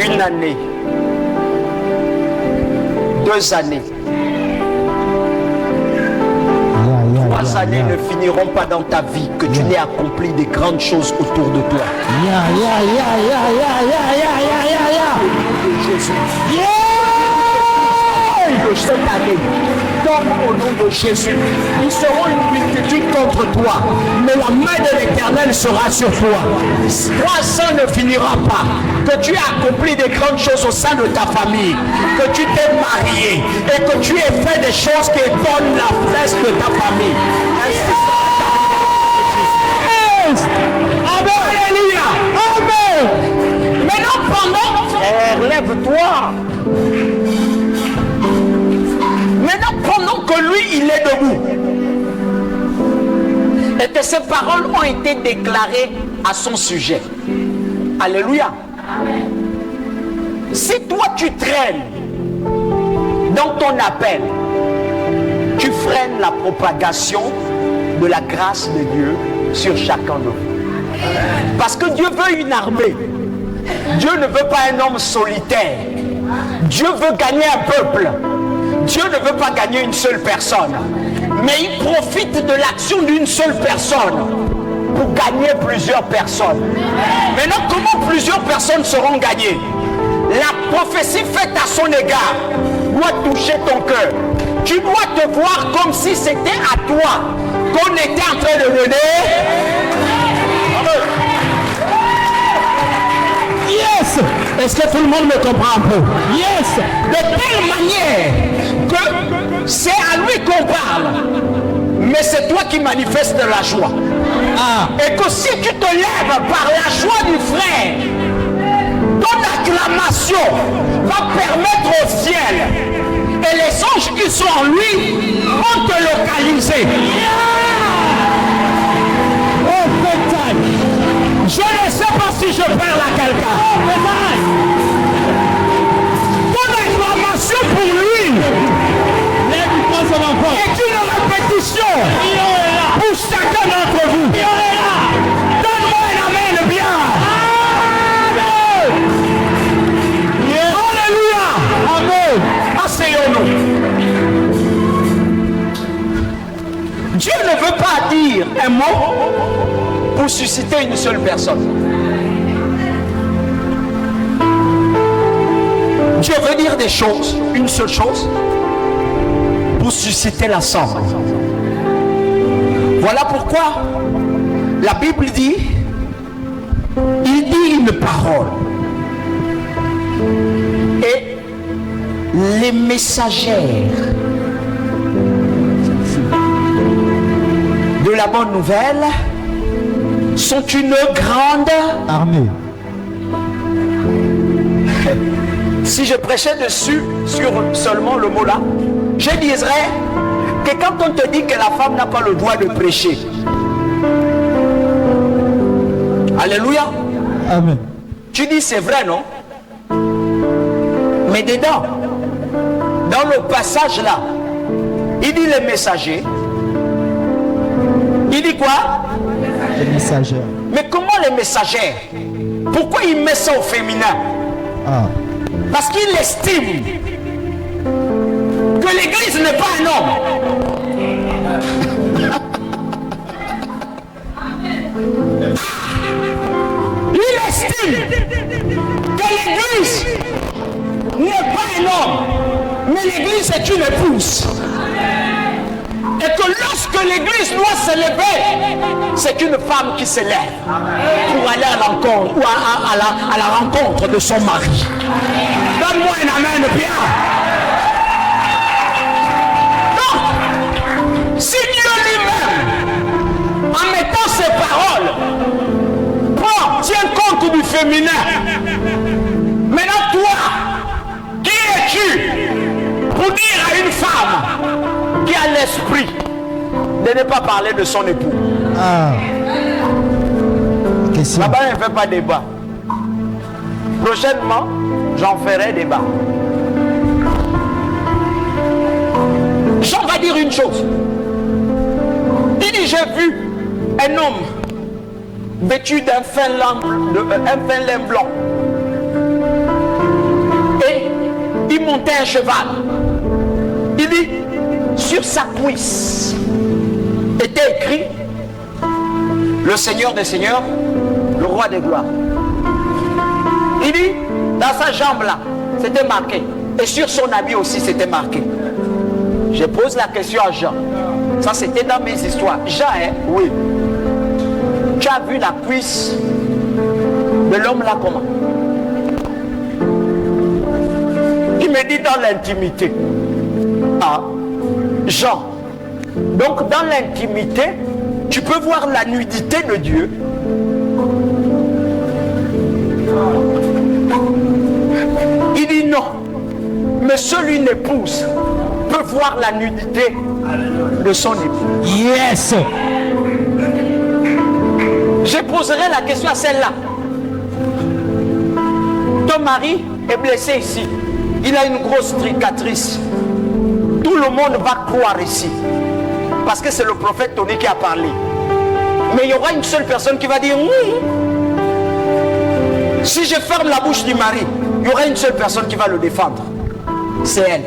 Une année, 2 années, 3 années ne finiront pas dans ta vie que tu n'aies accompli des grandes choses autour de toi. Cette année, comme au nom de Jésus, ils seront une multitude contre toi, mais la main de l'Éternel sera sur toi. 3 ans ne finira pas que tu aies accompli des grandes choses au sein de ta famille, que tu t'es marié et que tu aies fait des choses qui étonnent la flèche de ta famille. Amen. Alléluia. Amen. Maintenant, frère, lève-toi. Maintenant, pendant que lui, il est debout, et que ses paroles ont été déclarées à son sujet. Alléluia. Si toi, tu traînes dans ton appel, tu freines la propagation de la grâce de Dieu sur chacun de vous. Parce que Dieu veut une armée. Dieu ne veut pas un homme solitaire. Dieu veut gagner un peuple. Dieu ne veut pas gagner une seule personne, mais il profite de l'action d'une seule personne pour gagner plusieurs personnes. Maintenant, comment plusieurs personnes seront gagnées? La prophétie faite à son égard doit toucher ton cœur. Tu dois te voir comme si c'était à toi qu'on était en train de donner. Yes! Est-ce que tout le monde me comprend un peu? Yes! De telle manière que c'est à lui qu'on parle, mais c'est toi qui manifestes la joie. Et que si tu te lèves par la joie du frère, ton acclamation va permettre au ciel et les anges qui sont en lui vont te localiser. Je ne sais pas si je parle à quelqu'un. Ton acclamation pour lui cœur pour chacun d'entre vous. Donne-moi un amen bien. Alléluia. Amen. Asseyons-nous. Dieu ne veut pas dire un mot pour susciter une seule personne. Dieu veut dire des choses, une seule chose, pour susciter l'ensemble. Voilà pourquoi la Bible dit, il dit une parole. Et les messagères de la bonne nouvelle sont une grande armée. Si je prêchais dessus, sur seulement le mot là, je dirais que quand on te dit que la femme n'a pas le droit de prêcher, alléluia, Amen. tu dis c'est vrai, non? Mais dedans, dans le passage là, il dit les messagers. Il dit quoi? Les messagères. Mais comment les messagères? Pourquoi il met ça au féminin? Ah. Parce qu'il estime que l'église n'est pas un homme. Il estime que l'église n'est pas un homme, mais l'église est une épouse. Et que lorsque l'église doit se lever, c'est une femme qui se lève pour aller à l'encontre ou à la rencontre de son mari. Donne-moi un amen bien. Donc, si Dieu lui-même, en mettant ses paroles, tient compte du féminin, maintenant toi, qui es-tu pour dire à une femme qui a l'esprit de ne pas parler de son époux? Ah. Question. Là-bas, il ne fait pas débat. Prochainement, j'en ferai débat. Jean va dire une chose. Il dit, j'ai vu un homme vêtu d'un fin lin blanc. Et il montait un cheval. Il dit, sur sa cuisse était écrit le Seigneur des Seigneurs, le Roi des Gloires. Il dit, dans sa jambe là, c'était marqué. Et sur son habit aussi, c'était marqué. Je pose la question à Jean. Ça, c'était dans mes histoires. Jean, hein? Oui. Tu as vu la cuisse de l'homme là comment? Il me dit dans l'intimité. Ah, Jean. Donc dans l'intimité, tu peux voir la nudité de Dieu. Il dit non. Mais seule une épouse peut voir la nudité de son époux. Yes. Je poserai la question à celle-là. Ton mari est blessé ici. Il a une grosse cicatrice. Tout le monde va croire ici. Parce que c'est le prophète Tony qui a parlé. Mais il y aura une seule personne qui va dire oui. Si je ferme la bouche du mari, il y aura une seule personne qui va le défendre. C'est elle.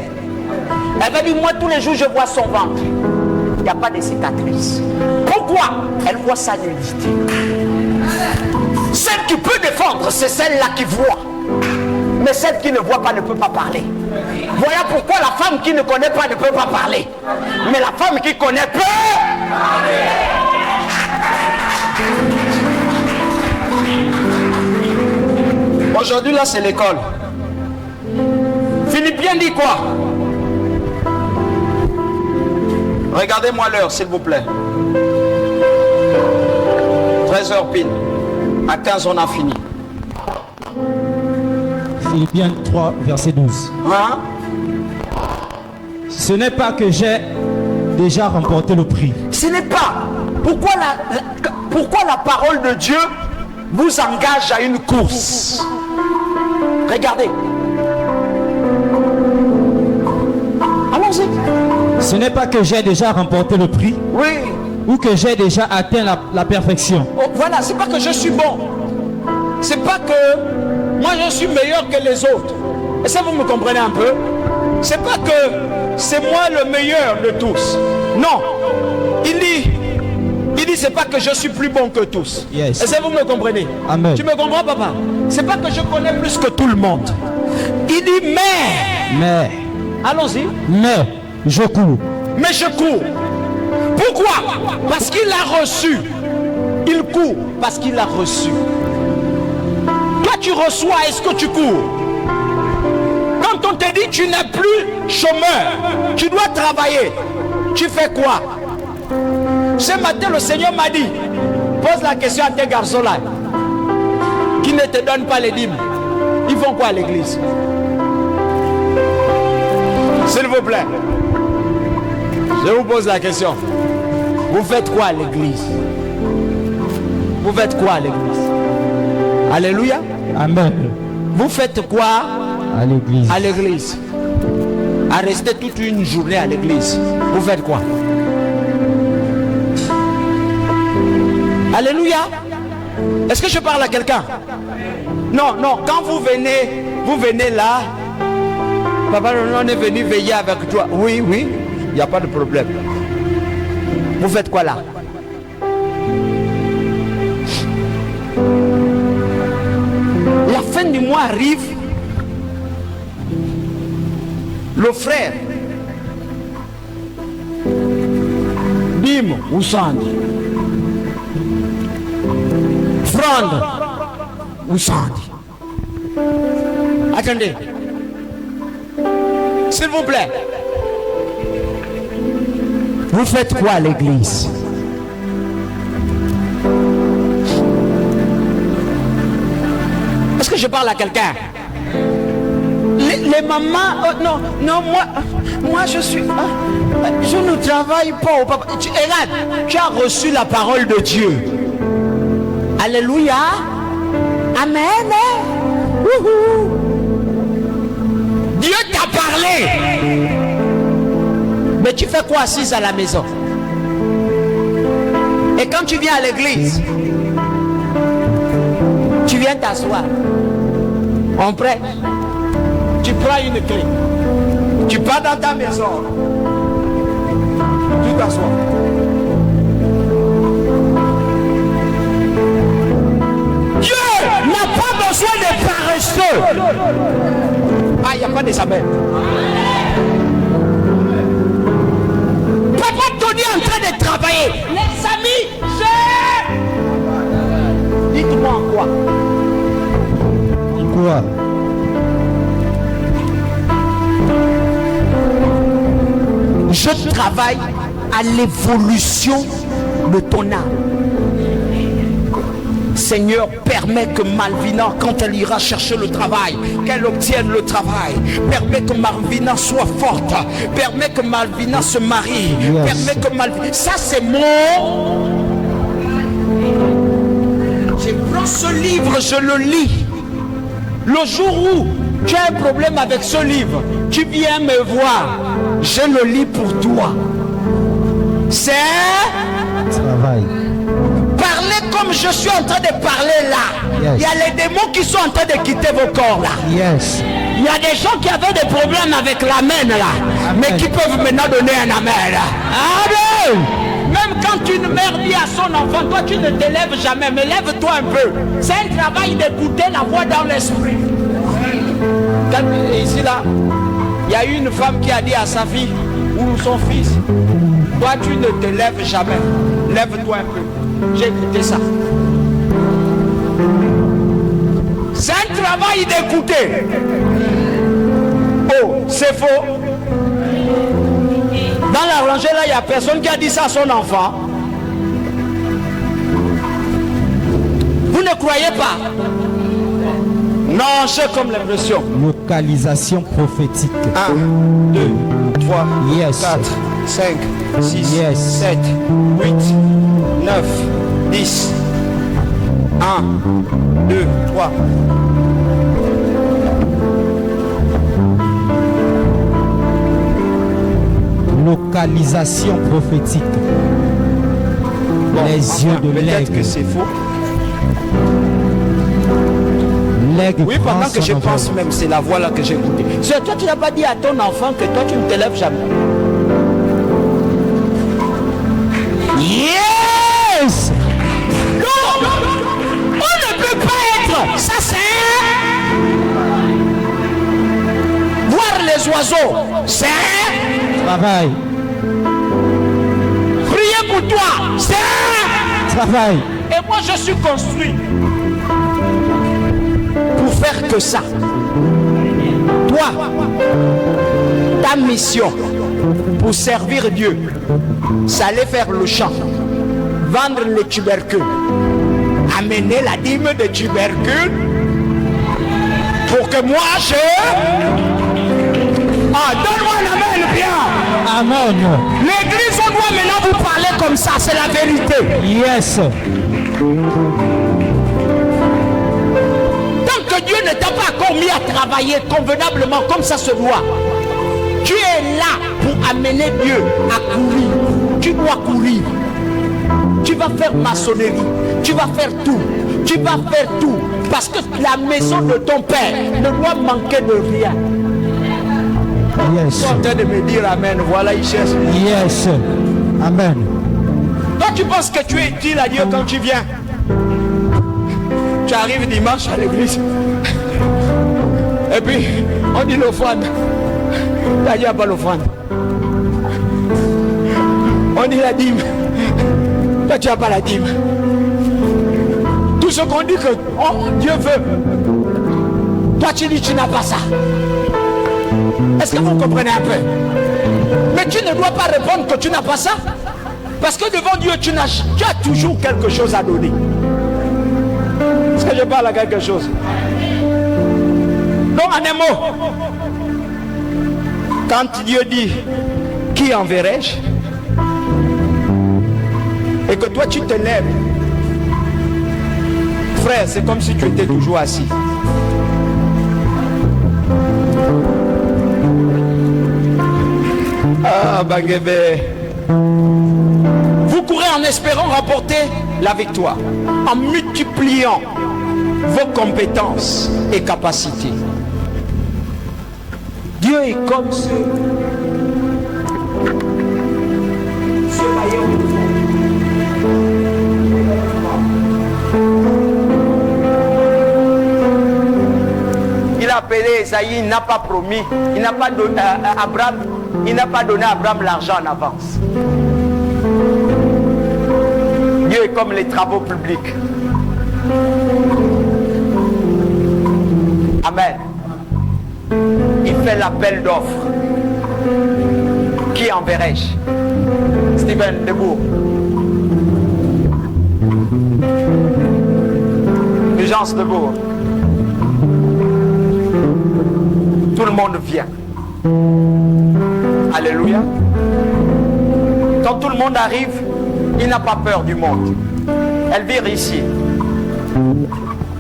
Elle va dire, moi tous les jours je vois son ventre. Il n'y a pas de cicatrice. Pourquoi? Elle voit sa nudité. Celle qui peut défendre, c'est celle-là qui voit. Mais celle qui ne voit pas ne peut pas parler. Voilà pourquoi la femme qui ne connaît pas ne peut pas parler. Mais la femme qui connaît peut parler. Aujourd'hui là c'est l'école. Philippiens dit quoi? Regardez-moi l'heure s'il vous plaît. 13h pile. À 15 on a fini. Philippiens 3, verset 12. Hein? Ce n'est pas que j'ai déjà remporté le prix. Ce n'est pas. Pourquoi la parole de Dieu vous engage à une course? Regardez. Allons-y. Ce n'est pas que j'ai déjà remporté le prix. Oui. Ou que j'ai déjà atteint la perfection. Oh, voilà, c'est pas que je suis bon. C'est pas que moi je suis meilleur que les autres. Et ça, vous me comprenez un peu? C'est pas que c'est moi le meilleur de tous. Non. Il dit c'est pas que je suis plus bon que tous. Yes. Et ça, vous me comprenez? Amen. Tu me comprends, papa? C'est pas que je connais plus que tout le monde. Il dit mais. Allons-y. Mais je cours. Mais je cours. Pourquoi? Parce qu'il a reçu. Il court parce qu'il a reçu. Toi tu reçois, est-ce que tu cours? Quand on te dit tu n'es plus chômeur, tu dois travailler, tu fais quoi? Ce matin le Seigneur m'a dit, pose la question à tes garçons là qui ne te donnent pas les dîmes. Ils font quoi à l'église? S'il vous plaît, je vous pose la question. Vous faites quoi à l'église? Vous faites quoi à l'église? Alléluia. Amen. Vous faites quoi à l'église? À l'église. À rester toute une journée à l'église. Vous faites quoi? Alléluia. Est-ce que je parle à quelqu'un? Non, non. Quand vous venez là. Papa, on est venu veiller avec toi. Oui, oui. Il n'y a pas de problème. Vous faites quoi là? La fin du mois arrive. Le frère Bim ou Sandre, Frande ou Sandre. Attendez, s'il vous plaît. Vous faites quoi à l'église? Est-ce que je parle à quelqu'un? Les mamans, non, moi je suis, je ne travaille pas au papa. Regarde, tu as reçu la parole de Dieu. Alléluia. Amen. Dieu t'a parlé. Mais tu fais quoi assise à la maison? Et quand tu viens à l'église, tu viens t'asseoir. On prêche. Tu prends une clé. Tu pars dans ta maison. Tu t'assois. Dieu n'a pas besoin de paresseux. Ah, il n'y a pas des amen. Papa Tony est en train de travailler. Les amis, dites-moi en quoi? Quoi? Je travaille à l'évolution de ton âme. Seigneur, permets que Malvina, quand elle ira chercher le travail, qu'elle obtienne le travail. Permets que Malvina soit forte. Permets que Malvina se marie. Yes. Permets que Malvina... Ça, c'est mon... Je prends ce livre, je le lis. Le jour où tu as un problème avec ce livre, tu viens me voir. Je le lis pour toi. C'est Travail. parler comme je suis en train de parler là. Yes. Il y a les démons qui sont en train de quitter vos corps là. Yes. Il y a des gens qui avaient des problèmes avec l'amen là. Amen. Mais qui peuvent maintenant donner un amen là. Amen. Même quand une mère dit à son enfant, toi tu ne te lèves jamais, mais lève-toi un peu. C'est un travail d'écouter la voix dans l'esprit. Ici là, il y a une femme qui a dit à sa fille ou son fils, toi tu ne te lèves jamais, lève-toi un peu. J'ai écouté ça. C'est un travail d'écouter. Oh, c'est faux. Dans la rangée là, il n'y a personne qui a dit ça à son enfant. Vous ne croyez pas? Non, j'ai comme l'impression. Localisation prophétique. 1, 2, 3, Yes. 4, 5, 6, Yes. 7, 8, 9, 10. 1, 2, 3. localisation prophétique. Bon, Les yeux de peut-être l'aigle. que c'est faux. L'aigle Oui, prend pendant que son je envol. pense même, c'est la voix là que j'ai écoutée. C'est toi, tu n'as pas dit à ton enfant que toi, tu ne t'élèves jamais. Yes! Non! On ne peut pas être. Ça c'est. Voir les oiseaux. C'est. Travail, Prier pour toi. C'est. travail. Et moi je suis construit pour faire que ça. Toi, ta mission pour servir Dieu, c'est aller faire le champ, vendre les tubercules, amener la dîme de tubercules pour que moi je... Ah, donne-moi la main bien. Amen. L'église, on doit maintenant vous parler comme ça, c'est la vérité. Yes. Tant que Dieu ne t'a pas encore mis à travailler convenablement comme ça se doit, tu es là pour amener Dieu à courir. Tu dois courir. Tu vas faire maçonnerie. Tu vas faire tout. Tu vas faire tout. Parce que la maison de ton père ne doit manquer de rien. Yes. Tu es en train de me dire Amen. Voilà, il cherche. Yes. Amen. Toi, tu penses que tu es utile à Dieu quand tu viens. Tu arrives dimanche à l'église. Et puis, on dit l'offrande. T'as dit pas l'offrande. On dit la dîme. Toi, tu n'as pas la dîme. Tout ce qu'on dit que Dieu veut. Toi, tu dis que tu n'as pas ça. Est-ce que vous comprenez un peu? Mais tu ne dois pas répondre que tu n'as pas ça. Parce que devant Dieu, tu as toujours quelque chose à donner. Est-ce que je parle à quelque chose? Donc, en un mot, quand Dieu dit qui enverrai-je, et que toi tu te lèves, frère, c'est comme si tu étais toujours assis. Ah, Bagébé. Vous courez en espérant remporter la victoire, en multipliant vos compétences et capacités. Dieu est comme ce maillot. Il a appelé Esaïe, il n'a pas promis, il n'a pas donné à Abraham, il n'a pas donné à Abraham l'argent en avance. Dieu est comme les travaux publics. Amen. Il fait l'appel d'offres. Qui enverrai-je? Steven Debout. Urgence Debout. Tout le monde vient. Alléluia. Quand tout le monde arrive, il n'a pas peur du monde. Elle vire ici.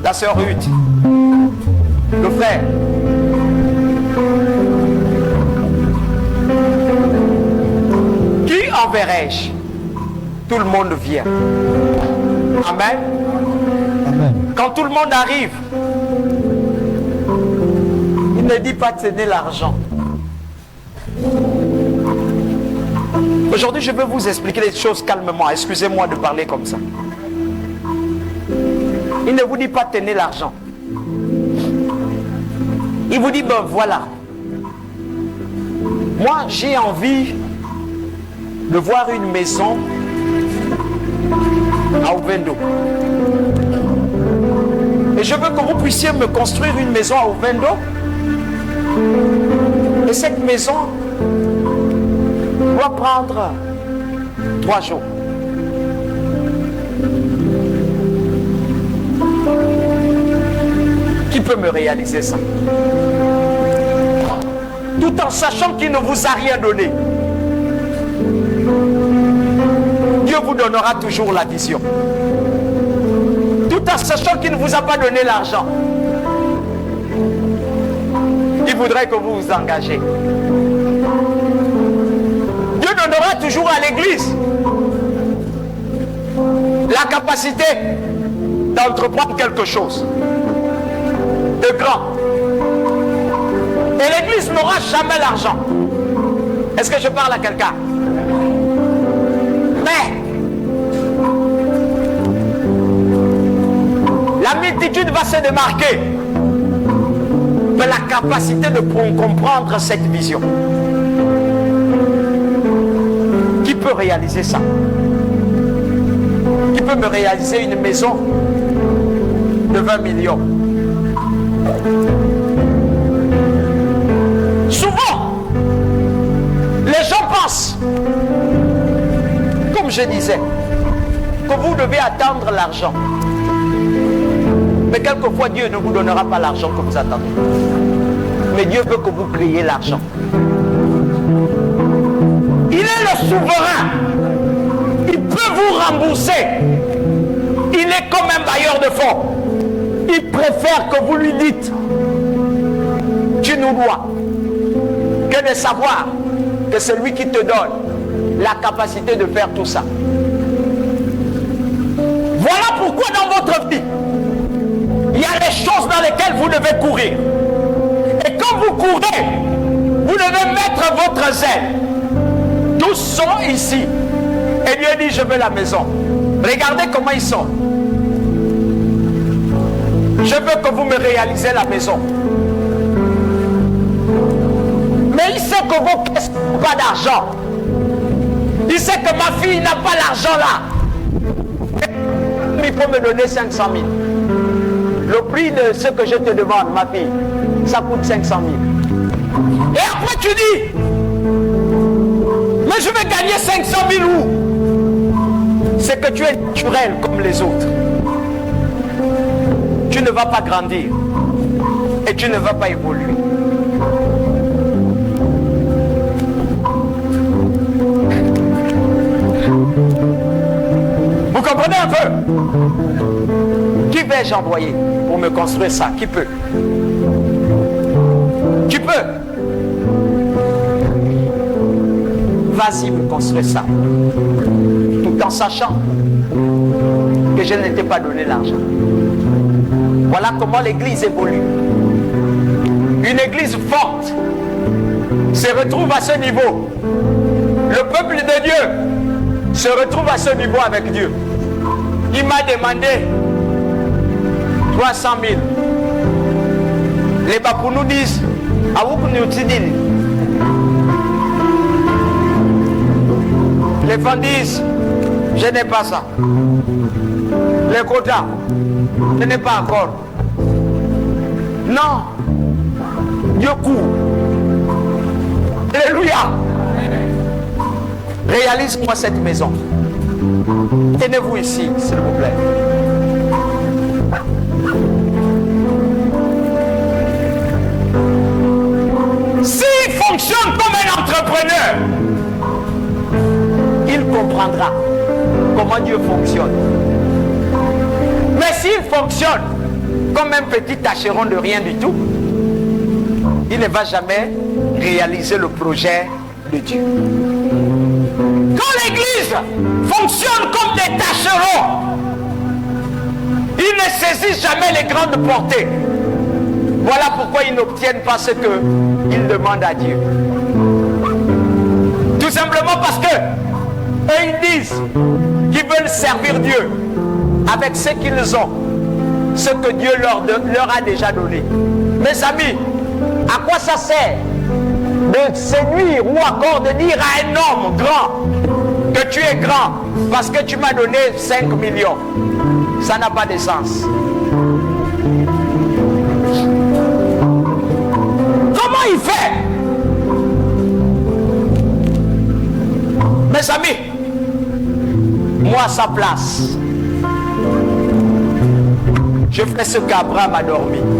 La sœur Ruth. Le frère. Qui enverrai-je? Tout le monde vient. Amen. Amen. Quand tout le monde arrive, il ne dit pas de céder l'argent. Aujourd'hui, je veux vous expliquer les choses calmement. Excusez-moi de parler comme ça. Il ne vous dit pas tenez l'argent. Il vous dit, ben voilà. Moi, j'ai envie de voir une maison à Ovendo. Et je veux que vous puissiez me construire une maison à Ovendo. Et cette maison doit prendre 3 jours. Qui peut me réaliser ça? Tout en sachant qu'il ne vous a rien donné. Dieu vous donnera toujours la vision. Tout en sachant qu'il ne vous a pas donné l'argent. Il voudrait que vous vous engagez. Dieu toujours à l'église la capacité d'entreprendre quelque chose de grand. Et l'église n'aura jamais l'argent. Est-ce que je parle à quelqu'un? Mais la multitude va se démarquer de la capacité de comprendre cette vision. Qui peut réaliser ça? Qui peut me réaliser une maison de 20 millions? Souvent, les gens pensent, comme je disais, que vous devez attendre l'argent. Mais quelquefois, Dieu ne vous donnera pas l'argent que vous attendez. Mais Dieu veut que vous créiez l'argent. Il est le souverain. Il peut vous rembourser. Il est comme un bailleur de fonds. Il préfère que vous lui dites, tu nous dois, que de savoir que c'est lui qui te donne la capacité de faire tout ça. Voilà pourquoi dans votre vie, il y a des choses dans lesquelles vous devez courir. Et quand vous courez, vous devez mettre votre zèle. Tous sont ici. Et Dieu dit, je veux la maison. Regardez comment ils sont. Je veux que vous me réalisez la maison. Mais il sait que vos caisses n'ont pas d'argent. Il sait que ma fille n'a pas l'argent là. Il faut me donner 500 000. Le prix de ce que je te demande, ma fille, ça coûte 500 000. Et après tu dis, mais je vais gagner 500 000 où? C'est que tu es naturel comme les autres. Tu ne vas pas grandir. Et tu ne vas pas évoluer. Vous comprenez un peu? Qui vais-je envoyer pour me construire ça? Qui peut? Tu peux? Vas-y me construire ça. Tout en sachant que je ne t'ai pas donné l'argent. Voilà comment l'église évolue. Une église forte se retrouve à ce niveau. Le peuple de Dieu se retrouve à ce niveau avec Dieu. Il m'a demandé 300 000. Les Bapous nous disent, les femmes disent, je n'ai pas ça. Les quotas, je n'ai pas encore. Non. Dieu court. Alléluia. Réalise-moi cette maison. Tenez-vous ici, s'il vous plaît. S'il fonctionne comme un entrepreneur, il comprendra comment Dieu fonctionne. Mais s'il fonctionne comme un petit tâcheron de rien du tout, il ne va jamais réaliser le projet de Dieu. Quand l'église fonctionne comme des tâcherons, ils ne saisissent jamais les grandes portées. Voilà pourquoi ils n'obtiennent pas ce qu'ils demandent à Dieu. Tout simplement parce que eux, ils disent qu'ils veulent servir Dieu avec ce qu'ils ont, ce que Dieu leur a déjà donné. Mes amis, à quoi ça sert de séduire ou encore de dire à un homme grand que tu es grand parce que tu m'as donné 5 millions? Ça n'a pas de sens. Comment il fait? Mes amis, moi à sa place, je fais ce qu'Abraham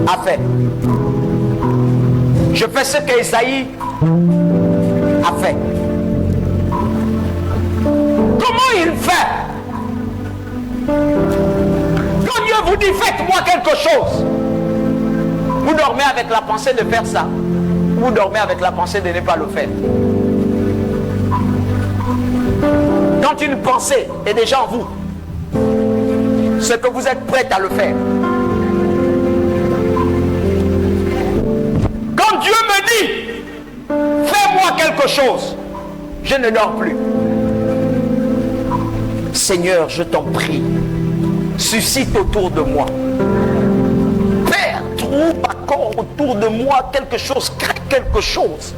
a fait. Je fais ce qu'Esaïe a fait. Comment il fait? Quand Dieu vous dit faites-moi quelque chose, vous dormez avec la pensée de faire ça. Vous dormez avec la pensée de ne pas le faire. Quand une pensée est déjà en vous, c'est que vous êtes prêt à le faire. Quand Dieu me dit, fais-moi quelque chose, je ne dors plus. Seigneur, je t'en prie, suscite autour de moi. Père, trouve encore autour de moi quelque chose, crée quelque chose.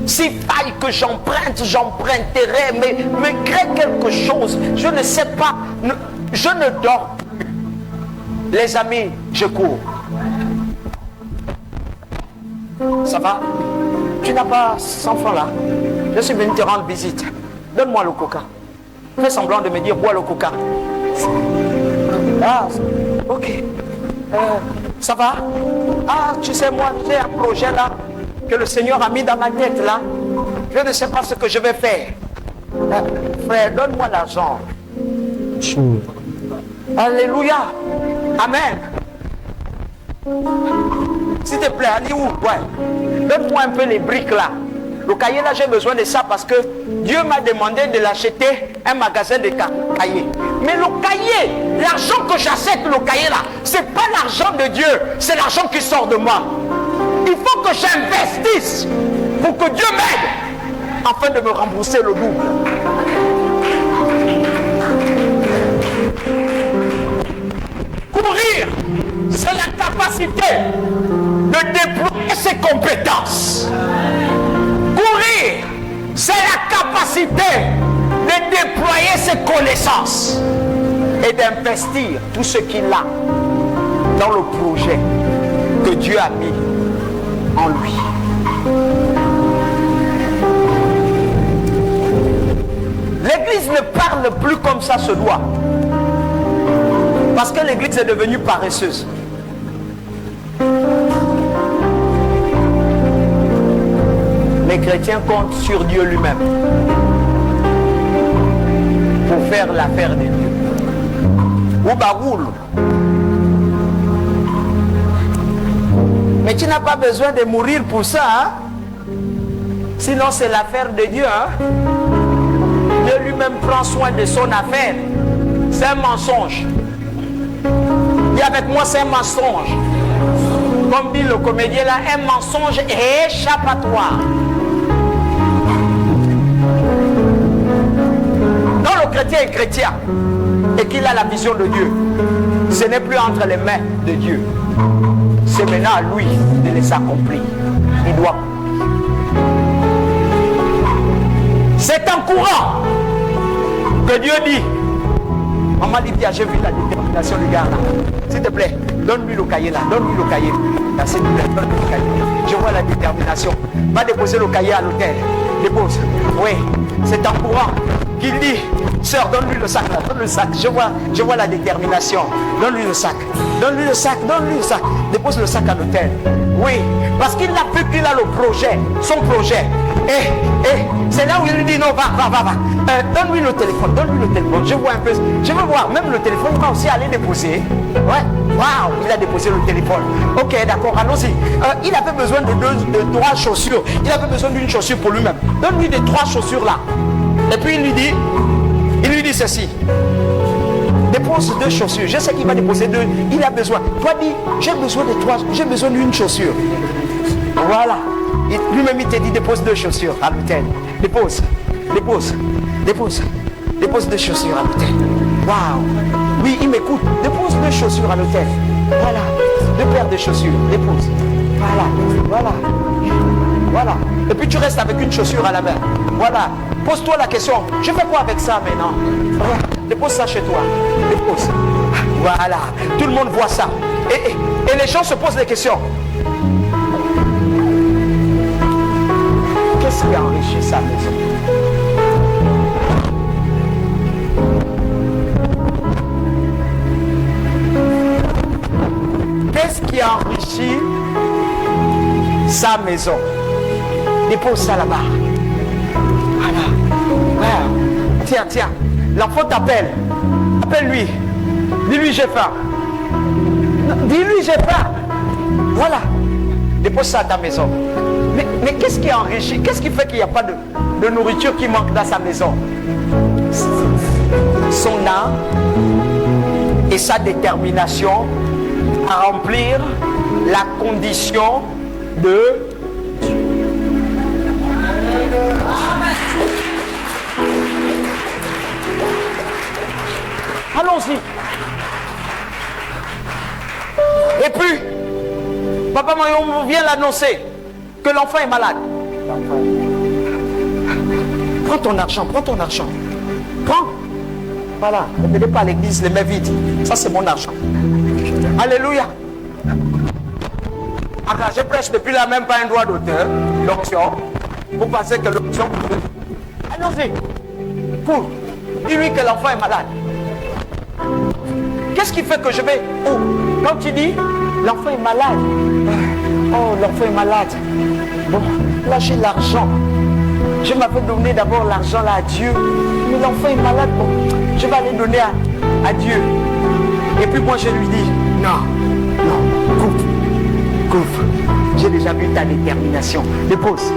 S'il faille que j'emprunterai, mais crée quelque chose. Je ne sais pas, je ne dors plus. Les amis, je cours. Ça va? Tu n'as pas 100 francs là? Je suis venu te rendre visite. Donne-moi le coca. Fais semblant de me dire, bois le coca. Ah, ok. Ça va? Ah, tu sais, moi, j'ai un projet là que le Seigneur a mis dans ma tête là. Je ne sais pas ce que je vais faire. Frère, donne-moi l'argent. Alléluia. Amen. S'il te plaît, allez où? Ouais. Donne-moi un peu les briques là. Le cahier là, j'ai besoin de ça parce que Dieu m'a demandé de l'acheter un magasin de cahiers. Mais le cahier, l'argent que j'achète, le cahier là, c'est pas l'argent de Dieu, c'est l'argent qui sort de moi. Il faut que j'investisse pour que Dieu m'aide afin de me rembourser le double. Courir, c'est la capacité de déployer ses compétences. Courir, c'est la capacité de déployer ses connaissances et d'investir tout ce qu'il a dans le projet que Dieu a mis en lui. L'église ne parle plus comme ça se doit. Parce que l'église est devenue paresseuse. Les chrétiens comptent sur Dieu lui-même pour faire l'affaire de Dieu. Ou baroule. Mais tu n'as pas besoin de mourir pour ça. Hein? Sinon c'est l'affaire de Dieu. Hein? Dieu lui-même prend soin de son affaire. C'est un mensonge. Dis avec moi, c'est un mensonge. Comme dit le comédien là, un mensonge échappatoire. Quand le chrétien est chrétien et qu'il a la vision de Dieu, ce n'est plus entre les mains de Dieu. C'est maintenant à lui de les accomplir. Il doit. C'est en courant que Dieu dit. Maman Lydia, j'ai vu la détermination du gars là. S'il te plaît, donne-lui le cahier là. Donne-lui le cahier. Là, s'il te plaît, donne-lui le cahier. Je vois la détermination. Va déposer le cahier à l'hôtel. Dépose. Oui, c'est en courant qu'il dit, sœur, donne-lui le sac là. Donne le sac. Je vois la détermination. Donne-lui le sac. Donne-lui le sac. Donne-lui le sac. Dépose le sac à l'hôtel. Oui, parce qu'il a vu qu'il a le projet, son projet. Et c'est là où il lui dit non, va. Donne-lui le téléphone, Je vois un peu, je veux voir, même le téléphone, il va aussi aller déposer. Ouais, waouh, il a déposé le téléphone. Ok, d'accord, allons-y. Il avait besoin de 3 chaussures. Il avait besoin d'une chaussure pour lui-même. Donne-lui des 3 chaussures là. Et puis il lui dit ceci. Dépose 2 chaussures. Je sais qu'il va déposer 2. Il a besoin. Toi dis, j'ai besoin de 3. J'ai besoin d'une chaussure. Voilà. Lui-même il te dit dépose 2 chaussures à l'hôtel. Dépose 2 chaussures à l'hôtel. Waouh. Oui, il m'écoute. Dépose 2 chaussures à l'hôtel. Voilà. 2 paires de chaussures. Dépose. Voilà. Et puis tu restes avec une chaussure à la main. Voilà. Pose-toi la question. Je fais quoi avec ça maintenant? Dépose ça chez toi. Dépose. Voilà. Tout le monde voit ça. Et les gens se posent des questions. Qu'est-ce qui a enrichi sa maison? Qu'est-ce qui a enrichi sa maison? Dépose ça là-bas. Voilà. Wow. Tiens. L'enfant t'appelle. Appelle-lui. Dis-lui j'ai faim. Dis-lui j'ai faim. Voilà. Dépose ça à ta maison. Mais qu'est-ce qui a enrichi? Qu'est-ce qui fait qu'il n'y a pas de nourriture qui manque dans sa maison? son âme et sa détermination à remplir la condition de allons-y. Et puis, Papa Mayon vient l'annoncer que l'enfant est malade. Prends ton argent, prends ton argent. Prends. Voilà, ne venez pas à l'église les mains vides. Ça, c'est mon argent. Alléluia. Alors, je prêche depuis là, même pas un droit d'auteur, l'onction. Vous pensez que l'onction... Allons-y. Pour. Dis-lui que l'enfant est malade. Qu'est-ce qui fait que je vais... Oh, quand tu dis, l'enfant est malade. Oh, l'enfant est malade. Bon, là, j'ai l'argent. Je m'avais donné d'abord l'argent là à Dieu. Mais l'enfant est malade. Bon, je vais aller donner à Dieu. Et puis moi, je lui dis, non, coupe. J'ai déjà vu ta détermination. Dépose.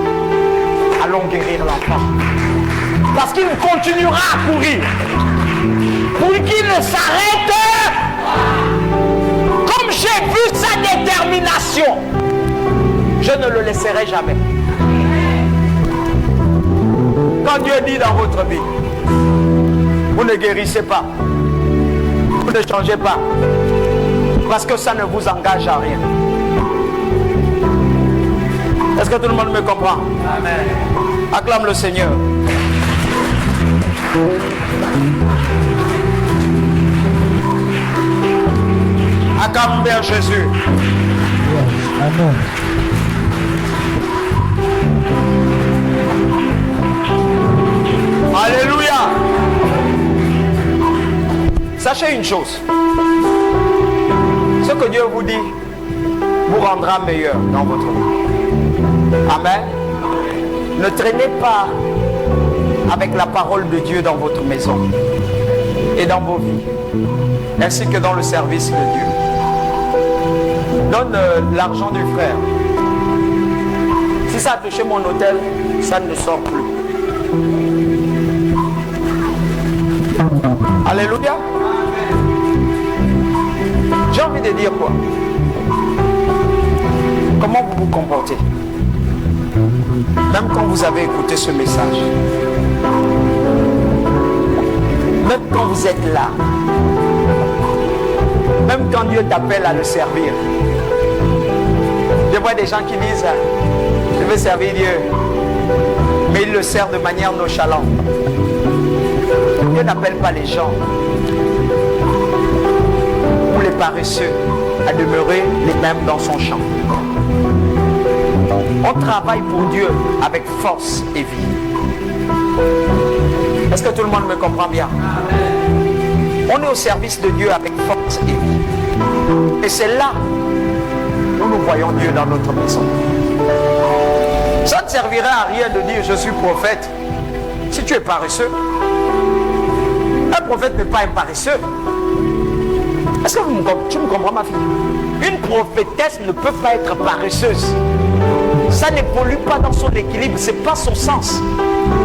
Allons guérir l'enfant. Parce qu'il continuera à courir. Pour qu'il ne s'arrête. Comme j'ai vu sa détermination, je ne le laisserai jamais. Quand Dieu dit dans votre vie, vous ne guérissez pas, vous ne changez pas, parce que ça ne vous engage à rien. Est-ce que tout le monde me comprend? Amen. Acclame le Seigneur. Acclame Père Jésus. Amen. Alléluia. Sachez une chose. Ce que Dieu vous dit vous rendra meilleur dans votre vie. Amen. Ne traînez pas avec la parole de Dieu dans votre maison et dans vos vies, ainsi que dans le service de Dieu. Donne l'argent du frère. Si ça a touché mon hôtel, ça ne sort plus. Alléluia. J'ai envie de dire quoi? Comment vous vous comportez? Même quand vous avez écouté ce message, même quand vous êtes là, même quand Dieu t'appelle à le servir. Je vois des gens qui disent, je veux servir Dieu, mais ils le servent de manière nonchalante. Dieu n'appelle pas les gens ou les paresseux à demeurer les mêmes dans son champ. On travaille pour Dieu avec force et vie. Est-ce que tout le monde me comprend bien? On est au service de Dieu avec force et vie. Et c'est là où nous voyons Dieu dans notre maison. Ça ne servirait à rien de dire je suis prophète si tu es paresseux. Un prophète n'est pas un paresseux. Est-ce que tu me comprends, ma fille? Une prophétesse ne peut pas être paresseuse. Ça n'évolue pas dans son équilibre, c'est pas son sens.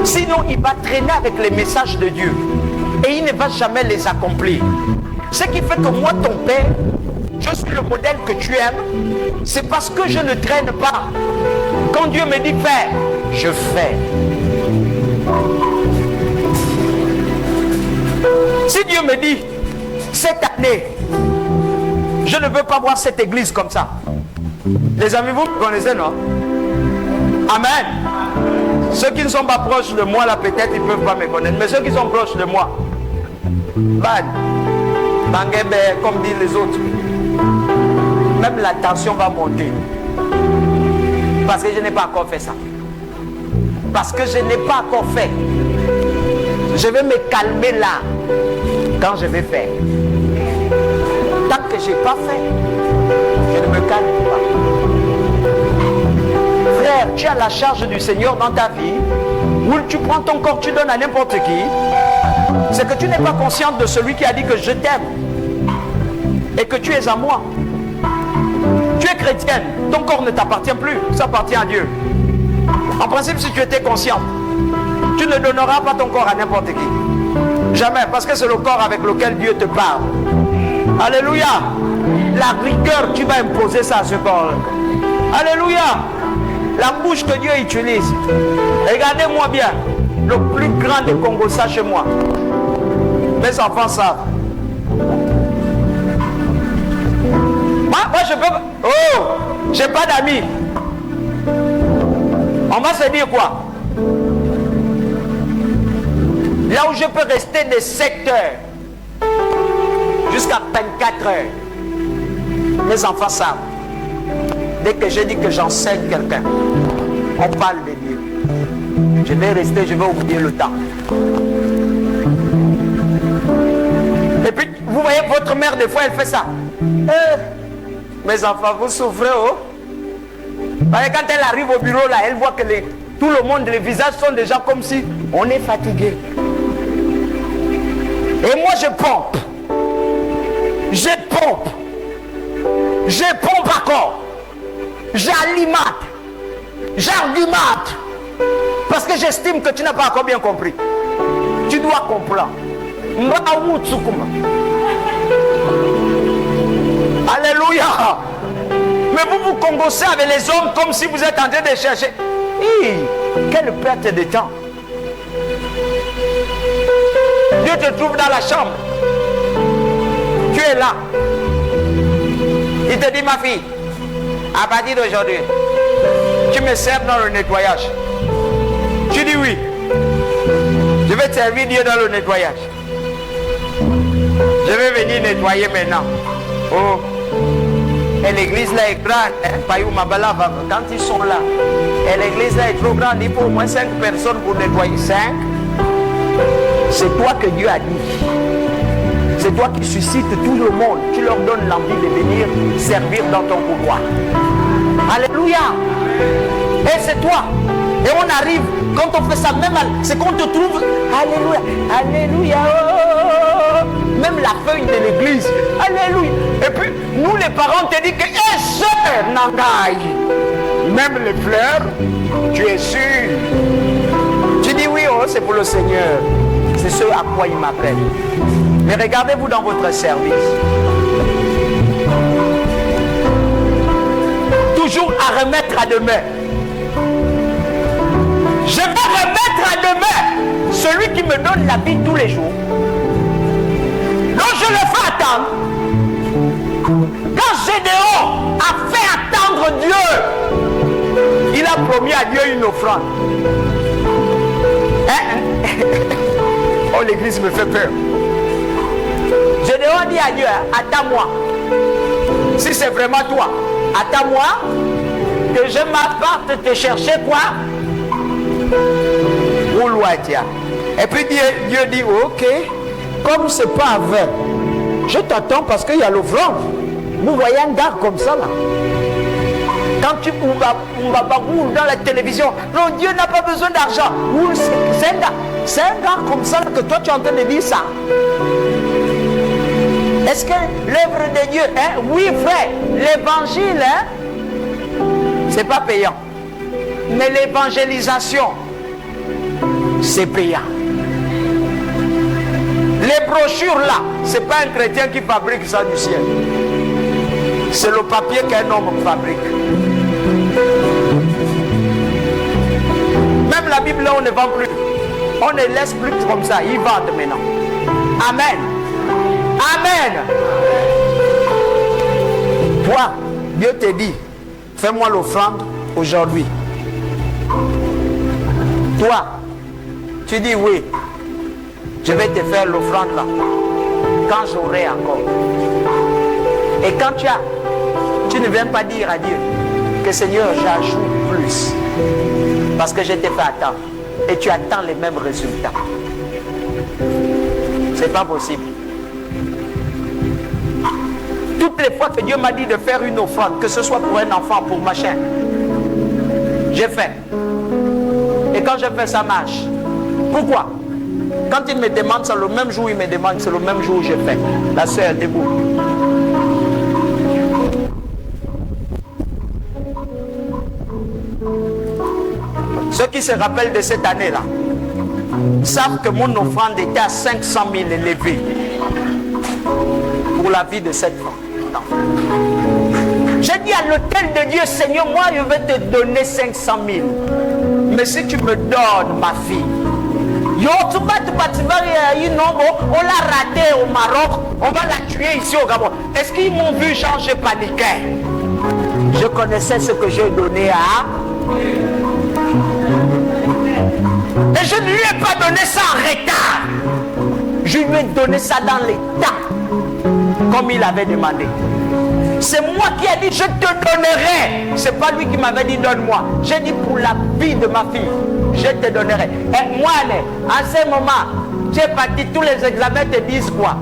Sinon, il va traîner avec les messages de Dieu et il ne va jamais les accomplir. Ce qui fait que moi, ton père, je suis le modèle que tu aimes, c'est parce que je ne traîne pas. Quand Dieu me dit faire, je fais. Si Dieu me dit, cette année, je ne veux pas voir cette église comme ça. Les amis, vous me connaissez, non? Amen. Ceux qui ne sont pas proches de moi, là, peut-être, ils ne peuvent pas me connaître. Mais ceux qui sont proches de moi, bad, bangebe, comme disent les autres, même la tension va monter. Parce que je n'ai pas encore fait ça. Parce que je n'ai pas encore fait. Je vais me calmer là, quand je vais faire. Tant que je n'ai pas fait, je ne me calme pas. Frère, tu as la charge du Seigneur dans ta vie, où tu prends ton corps, tu donnes à n'importe qui. C'est que tu n'es pas consciente de celui qui a dit que je t'aime et que tu es à moi. Tu es chrétienne, ton corps ne t'appartient plus, ça appartient à Dieu. En principe, si tu étais consciente, tu ne donneras pas ton corps à n'importe qui. Jamais, parce que c'est le corps avec lequel Dieu te parle. Alléluia. La rigueur, tu vas imposer ça à ce corps. Alléluia. La bouche que Dieu utilise. Regardez-moi bien. Le plus grand des Congos, ça chez moi. Mes enfants savent. Moi je peux... Oh, j'ai pas d'amis. On va se dire quoi? Là où je peux rester des 7 heures jusqu'à 24 heures, mes enfants savent. Dès que je dis que j'enseigne quelqu'un, on parle de Dieu. Je vais rester, je vais oublier le temps. Et puis, vous voyez, votre mère, des fois, elle fait ça. Mes enfants, vous souffrez, oh? Parce que quand elle arrive au bureau, là, elle voit que tout le monde, les visages sont déjà comme si on est fatigué. Et moi, je pompe. Je pompe. Je pompe encore. J'alimente. J'argumente. Parce que j'estime que tu n'as pas encore bien compris. Tu dois comprendre. Alléluia. Mais vous vous congossez avec les hommes comme si vous êtes en train de chercher. Quelle perte de temps. Dieu te trouve dans la chambre. Tu es là. Il te dit, ma fille, à partir d'aujourd'hui, tu me sers dans le nettoyage. Tu dis oui. Je vais te servir Dieu dans le nettoyage. Je vais venir nettoyer maintenant. Oh. Et l'église là est grande. Quand ils sont là, et l'église là est trop grande, il faut au moins 5 personnes pour nettoyer. 5. C'est toi que Dieu a dit. C'est toi qui suscites tout le monde. Tu leur donnes l'envie de venir servir dans ton couloir. Alléluia. Et c'est toi. Et on arrive, quand on fait ça, même c'est qu'on te trouve. Alléluia. Alléluia. Oh. Même la feuille de l'église. Alléluia. Et puis, nous les parents te disent que, eh, sœur Nangaï, même les fleurs, tu es sûr. Tu dis oui, oh, c'est pour le Seigneur. C'est ce à quoi il m'appelle. Mais regardez-vous dans votre service. Toujours à remettre à demain. Je vais remettre à demain celui qui me donne la vie tous les jours. Donc je le fais attendre. Quand Gédéon a fait attendre Dieu, il a promis à Dieu une offrande. Oh, l'église me fait peur. Gédéon dit à Dieu, attends-moi. Si c'est vraiment toi, attends-moi que je m'apporte te chercher quoi? Et puis Dieu dit, ok, comme c'est pas vrai, je t'attends parce qu'il y a l'offrande. Vous voyez un gars comme ça là. Quand tu dans la télévision, non, Dieu n'a pas besoin d'argent. C'est un gars comme ça que toi tu es en train de dire ça. Est-ce que l'œuvre de Dieu, hein? Oui frère, l'évangile, hein? C'est pas payant. Mais l'évangélisation, c'est payant. Les brochures là, c'est pas un chrétien qui fabrique ça du ciel. C'est le papier qu'un homme fabrique. Même la Bible là, on ne vend plus. On ne laisse plus comme ça. Ils vendent maintenant. Amen. Amen. Toi, Dieu te dit, fais-moi l'offrande aujourd'hui. Toi, tu dis oui. Je vais te faire l'offrande là. Quand j'aurai encore. Et quand tu ne viens pas dire à Dieu que Seigneur, j'ajoute plus. Parce que je t'ai fait attendre. Et tu attends les mêmes résultats. C'est pas possible. Toutes les fois que Dieu m'a dit de faire une offrande, que ce soit pour un enfant, pour machin, j'ai fait. Et quand je fais, ça marche. Pourquoi? Quand il me demande, c'est le même jour où il me demande, c'est le même jour où je fais. La sœur, debout. Ceux qui se rappellent de cette année-là, savent que mon offrande était à 500 000 élevés pour la vie de cette femme. J'ai dit à l'autel de Dieu, Seigneur, moi je vais te donner 500 000. Mais si tu me donnes ma fille, on l'a raté au Maroc, on va la tuer ici au Gabon. Est-ce qu'ils m'ont vu changer paniquer? Je connaissais ce que j'ai donné à... Et je ne lui ai pas donné ça en retard. Je lui ai donné ça dans les temps, comme il avait demandé. C'est moi qui ai dit je te donnerai. C'est pas lui qui m'avait dit donne-moi. J'ai dit pour la vie de ma fille, je te donnerai. Et moi, à ce moment, j'ai parti, tous les examens te disent quoi?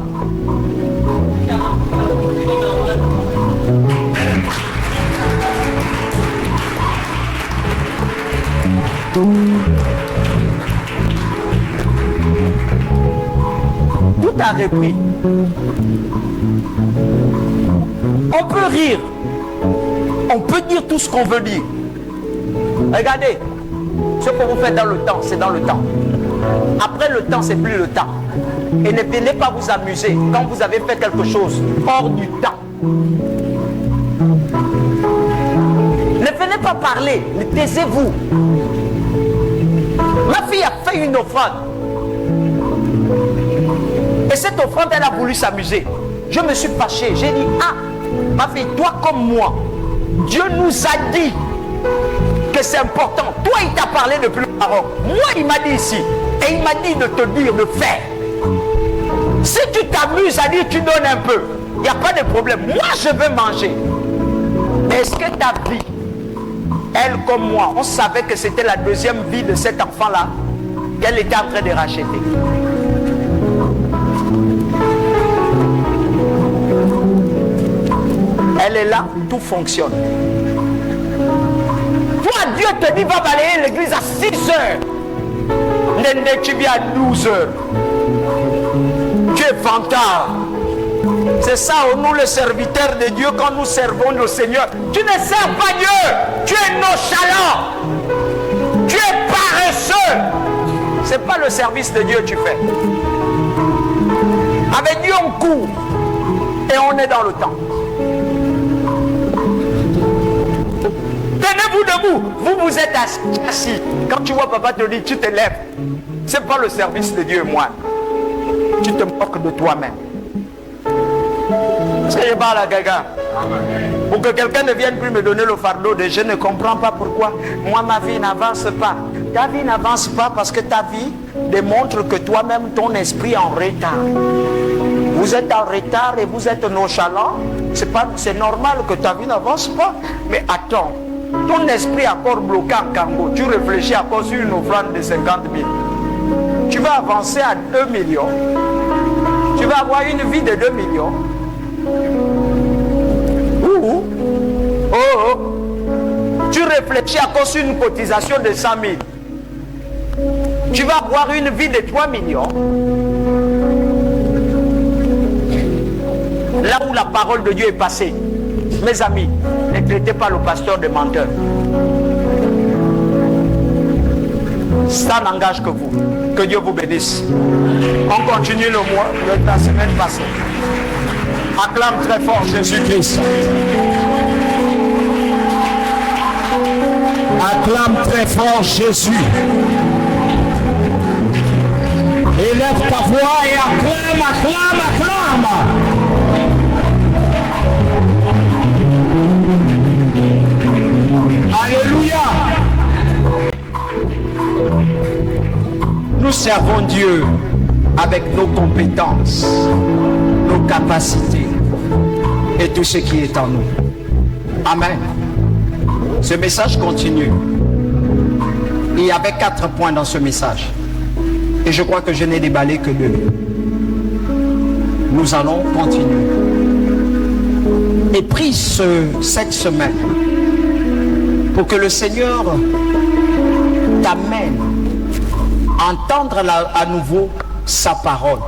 Tout a repris. On peut rire. On peut dire tout ce qu'on veut dire. Regardez. Ce que vous faites dans le temps, c'est dans le temps. Après le temps, c'est plus le temps. Et ne venez pas vous amuser quand vous avez fait quelque chose hors du temps. Ne venez pas parler, taisez-vous. Ma fille a fait une offrande. Et cette offrande, elle a voulu s'amuser. Je me suis fâché. J'ai dit, ah, ma fille, toi comme moi, Dieu nous a dit que c'est important. Toi, il t'a parlé depuis le Maroc. Moi, il m'a dit ici. Et il m'a dit de te dire de faire. Si tu t'amuses à dire tu donnes un peu, il n'y a pas de problème. Moi, je veux manger. Est-ce que ta vie, elle comme moi, on savait que c'était la deuxième vie de cet enfant-là qu'elle était en train de racheter? Elle est là, tout fonctionne. Toi, Dieu te dit, va balayer l'église à 6 heures. Néné, tu viens à 12 heures. Tu es vantard. C'est ça, nous les serviteurs de Dieu, quand nous servons le Seigneur. Tu ne sers pas Dieu. Tu es nonchalant. Tu es paresseux. Ce n'est pas le service de Dieu que tu fais. Avec Dieu, on court. Et on est dans le temps. Tenez-vous debout. Vous êtes assis. Quand tu vois papa te dire, tu te lèves. Ce n'est pas le service de Dieu, moi. Tu te moques de toi-même. C'est pas la gaga. Pour que quelqu'un ne vienne plus me donner le fardeau de je ne comprends pas pourquoi. Moi, ma vie n'avance pas. Ta vie n'avance pas parce que ta vie démontre que toi-même, ton esprit est en retard. Vous êtes en retard et vous êtes nonchalant. C'est normal que ta vie n'avance pas. Mais attends, ton esprit est encore bloqué en Congo. Tu réfléchis encore sur une offrande de 50 000. Tu vas avancer à 2 millions. Tu vas avoir une vie de 2 millions. Tu réfléchis encore sur une cotisation de 100 000. Tu vas avoir une vie de 3 millions. Là où la parole de Dieu est passée. Mes amis, ne traitez pas le pasteur de menteur. Ça n'engage que vous. Que Dieu vous bénisse. On continue le mois de la semaine passée. Acclame très fort Jésus-Christ. Acclame très fort Jésus. Élève ta voix et acclame, acclame, acclame. Alléluia. Nous servons Dieu avec nos compétences, nos capacités et tout ce qui est en nous. Amen. Ce message continue. Il y avait 4 points dans ce message. Et je crois que je n'ai déballé que 2. Nous allons continuer. Et prie cette semaine pour que le Seigneur t'amène à entendre à nouveau sa parole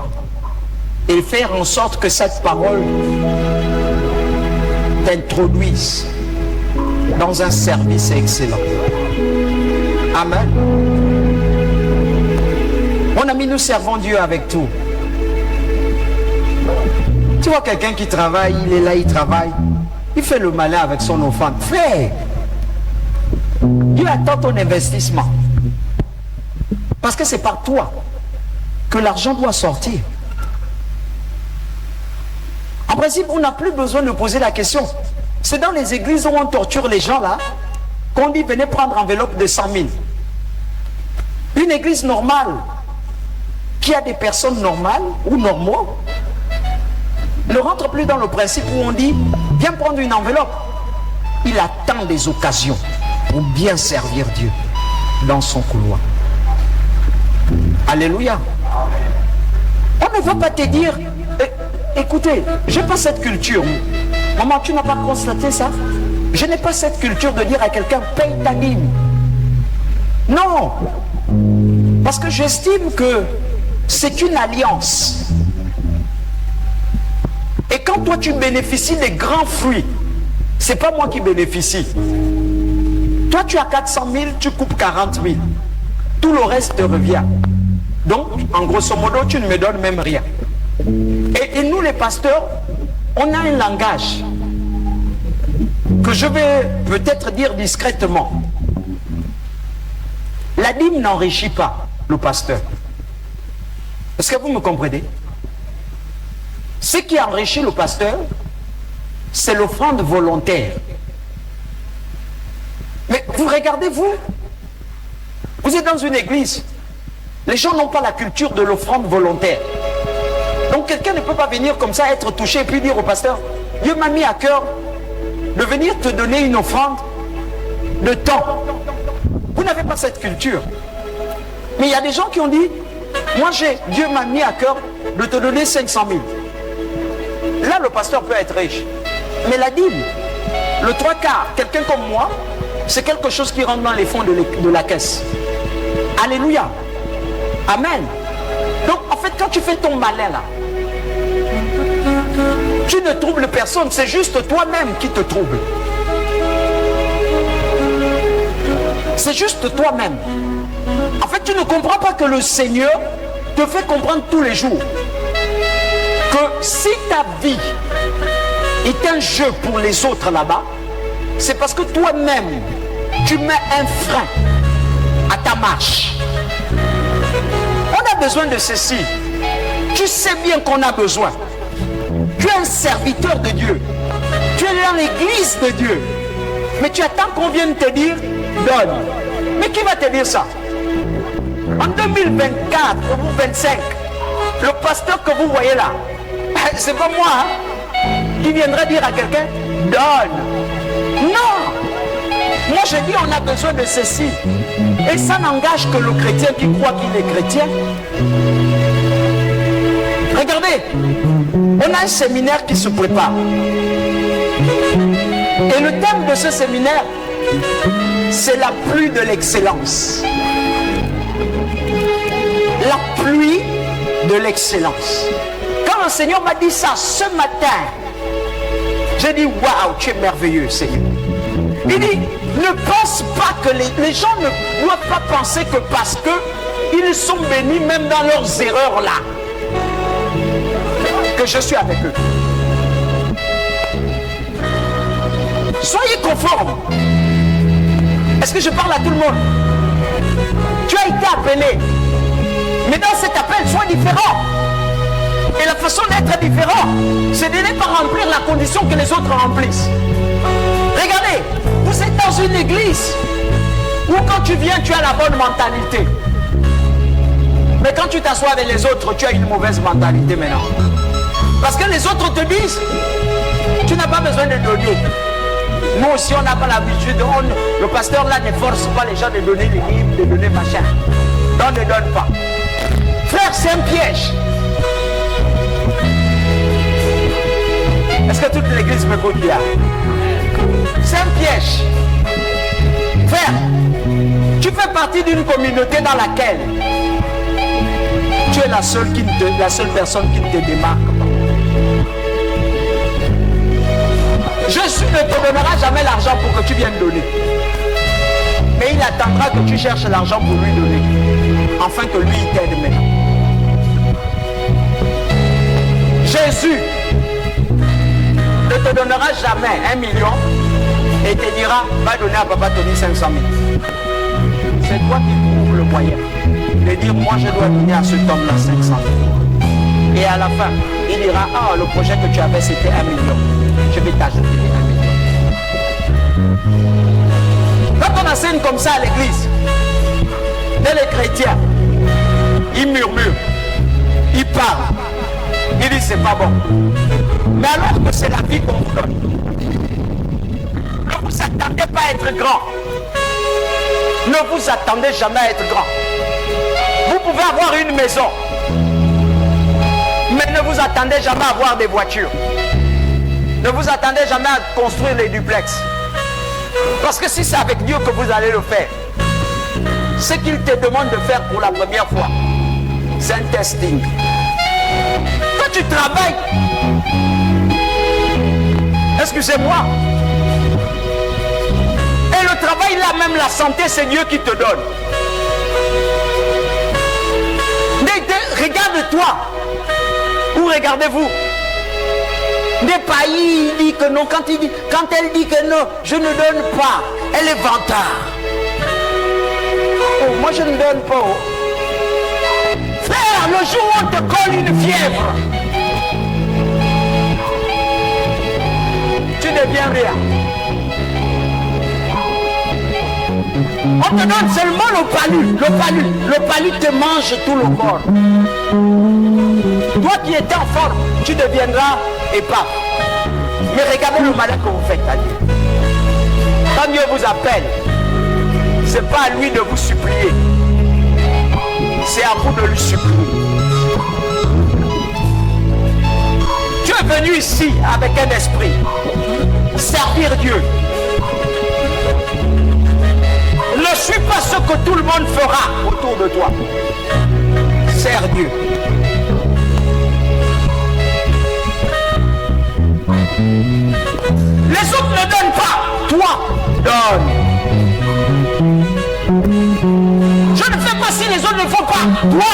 et faire en sorte que cette parole t'introduise dans un service excellent. Amen. On ami, nous servons Dieu avec tout. Tu vois quelqu'un qui travaille, il est là, il travaille. Il fait le malin avec son offrande. Fais. Dieu attend ton investissement. Parce que c'est par toi que l'argent doit sortir. En principe, on n'a plus besoin de poser la question. C'est dans les églises où on torture les gens là, qu'on dit venez prendre enveloppe de 100 000. Une église normale, qui a des personnes normales ou normaux, ne rentre plus dans le principe où on dit viens prendre une enveloppe. Il attend des occasions pour bien servir Dieu dans son couloir. Alléluia. On ne va pas te dire écoutez, je n'ai pas cette culture. Maman, tu n'as pas constaté ça? Je n'ai pas cette culture de dire à quelqu'un paye ta dîme. Non. Parce que j'estime que c'est une alliance. Et quand toi tu bénéficies des grands fruits, c'est pas moi qui bénéficie. Toi tu as 400 000, tu coupes 40 000. Tout le reste te revient. Donc, en grosso modo, tu ne me donnes même rien. Et nous les pasteurs, on a un langage que je vais peut-être dire discrètement. La dîme n'enrichit pas le pasteur. Est-ce que vous me comprenez? Ce qui enrichit le pasteur, c'est l'offrande volontaire. Mais vous regardez, vous êtes dans une église. Les gens n'ont pas la culture de l'offrande volontaire. Donc quelqu'un ne peut pas venir comme ça, être touché et puis dire au pasteur, Dieu m'a mis à cœur de venir te donner une offrande de temps. Vous n'avez pas cette culture. Mais il y a des gens qui ont dit, moi Dieu m'a mis à cœur de te donner 500 000. Là, le pasteur peut être riche. Mais la dîme, le 3/4, quelqu'un comme moi, c'est quelque chose qui rentre dans les fonds de la caisse. Alléluia. Amen. Donc, en fait, quand tu fais ton malin là, tu ne troubles personne, c'est juste toi-même qui te trouble. C'est juste toi-même. En fait, tu ne comprends pas que le Seigneur te fait comprendre tous les jours que si ta vie est un jeu pour les autres là-bas, c'est parce que toi-même, tu mets un frein à ta marche. On a besoin de ceci. Tu sais bien qu'on a besoin. Tu es un serviteur de Dieu. Tu es dans l'église de Dieu. Mais tu attends qu'on vienne te dire, donne. Mais qui va te dire ça? En 2024 ou 2025, le pasteur que vous voyez là, c'est pas moi qui viendrait dire à quelqu'un, donne. Non. Moi je dis, on a besoin de ceci. Et ça n'engage que le chrétien qui croit qu'il est chrétien. Regardez, on a un séminaire qui se prépare. Et le thème de ce séminaire, c'est la pluie de l'excellence. La pluie de l'excellence. Quand le Seigneur m'a dit ça ce matin, j'ai dit, waouh, tu es merveilleux, Seigneur. Il dit, ne pense pas que les gens ne doivent pas penser que parce qu'ils sont bénis même dans leurs erreurs là, que je suis avec eux. Soyez conformes. Est-ce que je parle à tout le monde? Tu as été appelé. Mais dans cet appel, sois différent. Et la façon d'être différent, c'est de ne pas remplir la condition que les autres remplissent. Regardez, vous êtes dans une église où quand tu viens, tu as la bonne mentalité. Mais quand tu t'assois avec les autres, tu as une mauvaise mentalité maintenant. Parce que les autres te disent, tu n'as pas besoin de donner. Nous aussi, on n'a pas l'habitude. Le pasteur là ne force pas les gens de donner les livres, de donner machin. On ne donne pas. Frère, c'est un piège. Est-ce que toute l'église m'écoute bien? C'est un piège. Frère, tu fais partie d'une communauté dans laquelle tu es la seule personne qui ne te démarque pas. Jésus ne te donnera jamais l'argent pour que tu viennes donner. Mais il attendra que tu cherches l'argent pour lui donner. Afin que lui il t'aide maintenant. Jésus ne te donnera jamais 1 million et te dira, va donner à Papa Tony 500 000. C'est toi qui trouves le moyen de dire, moi je dois donner à cet homme-là 500 000. Et à la fin, il dira, ah, le projet que tu avais, c'était 1 million. Je vais t'ajouter 1 million. Quand on enseigne comme ça à l'église, les chrétiens, ils murmurent, ils parlent, ils disent c'est pas bon. Mais alors que c'est la vie qu'on vous donne, ne vous attendez pas à être grand. Ne vous attendez jamais à être grand. Vous pouvez avoir une maison, mais ne vous attendez jamais à avoir des voitures. Ne vous attendez jamais à construire les duplex. Parce que si c'est avec Dieu que vous allez le faire, ce qu'il te demande de faire pour la première fois, c'est un testing. Quand tu travailles, excusez-moi, et le travail là, même la santé, c'est Dieu qui te donne. Regarde-toi, ou regardez-vous. Des pays, il dit que non, quand elle dit que non, je ne donne pas, elle est vantard. Oh, moi je ne donne pas. Oh. Frère, le jour où on te colle une fièvre, tu deviens rien. On te donne seulement le palu. Le palu te mange tout le corps. Toi qui étais en forme, tu deviendras épave. Mais regardez le malin que vous faites à Dieu. Quand Dieu vous appelle, ce n'est pas à lui de vous supplier. C'est à vous de lui supplier. Tu es venu ici avec un esprit. Servir Dieu. Ne suis pas ce que tout le monde fera autour de toi. Sers Dieu. Les autres ne donnent pas. Toi, donne. Je ne fais pas si les autres ne font pas. Toi,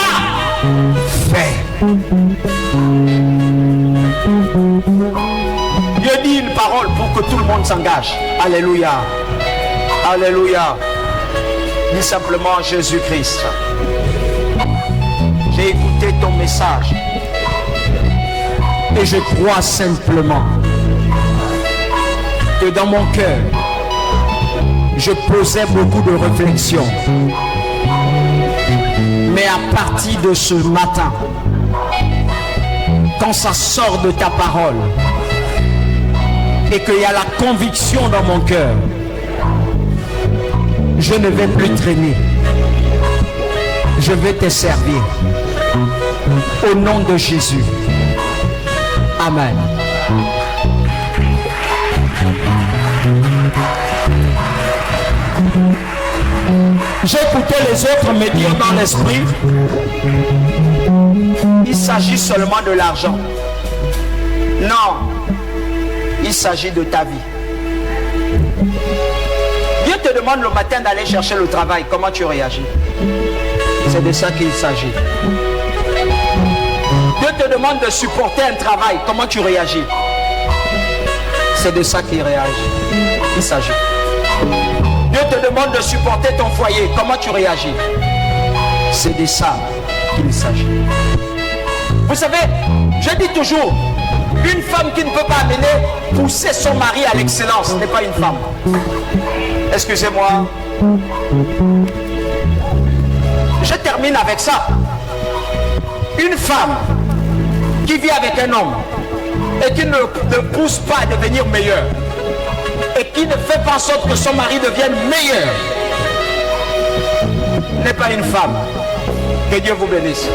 fais. Dieu dit une parole pour que tout le monde s'engage. Alléluia. Alléluia. Dis simplement Jésus-Christ. J'ai écouté ton message. Et je crois simplement que dans mon cœur, je posais beaucoup de réflexions. Mais à partir de ce matin, quand ça sort de ta parole, et qu'il y a la conviction dans mon cœur, je ne vais plus traîner. Je vais te servir. Au nom de Jésus. Amen. J'ai écouté les autres me dire dans l'esprit, il s'agit seulement de l'argent. Non, il s'agit de ta vie. Dieu te demande le matin d'aller chercher le travail. Comment tu réagis? C'est de ça qu'il s'agit. Dieu te demande de supporter un travail. Comment tu réagis? C'est de ça qu'il réagit. Il s'agit. Dieu te demande de supporter ton foyer. Comment tu réagis? C'est de ça qu'il s'agit. Vous savez, je dis toujours, une femme qui ne peut pas amener, pousser son mari à l'excellence n'est pas une femme. Excusez-moi. Je termine avec ça. Une femme qui vit avec un homme et qui ne pousse pas à devenir meilleur et qui ne fait pas en sorte que son mari devienne meilleur n'est pas une femme. Que Dieu vous bénisse.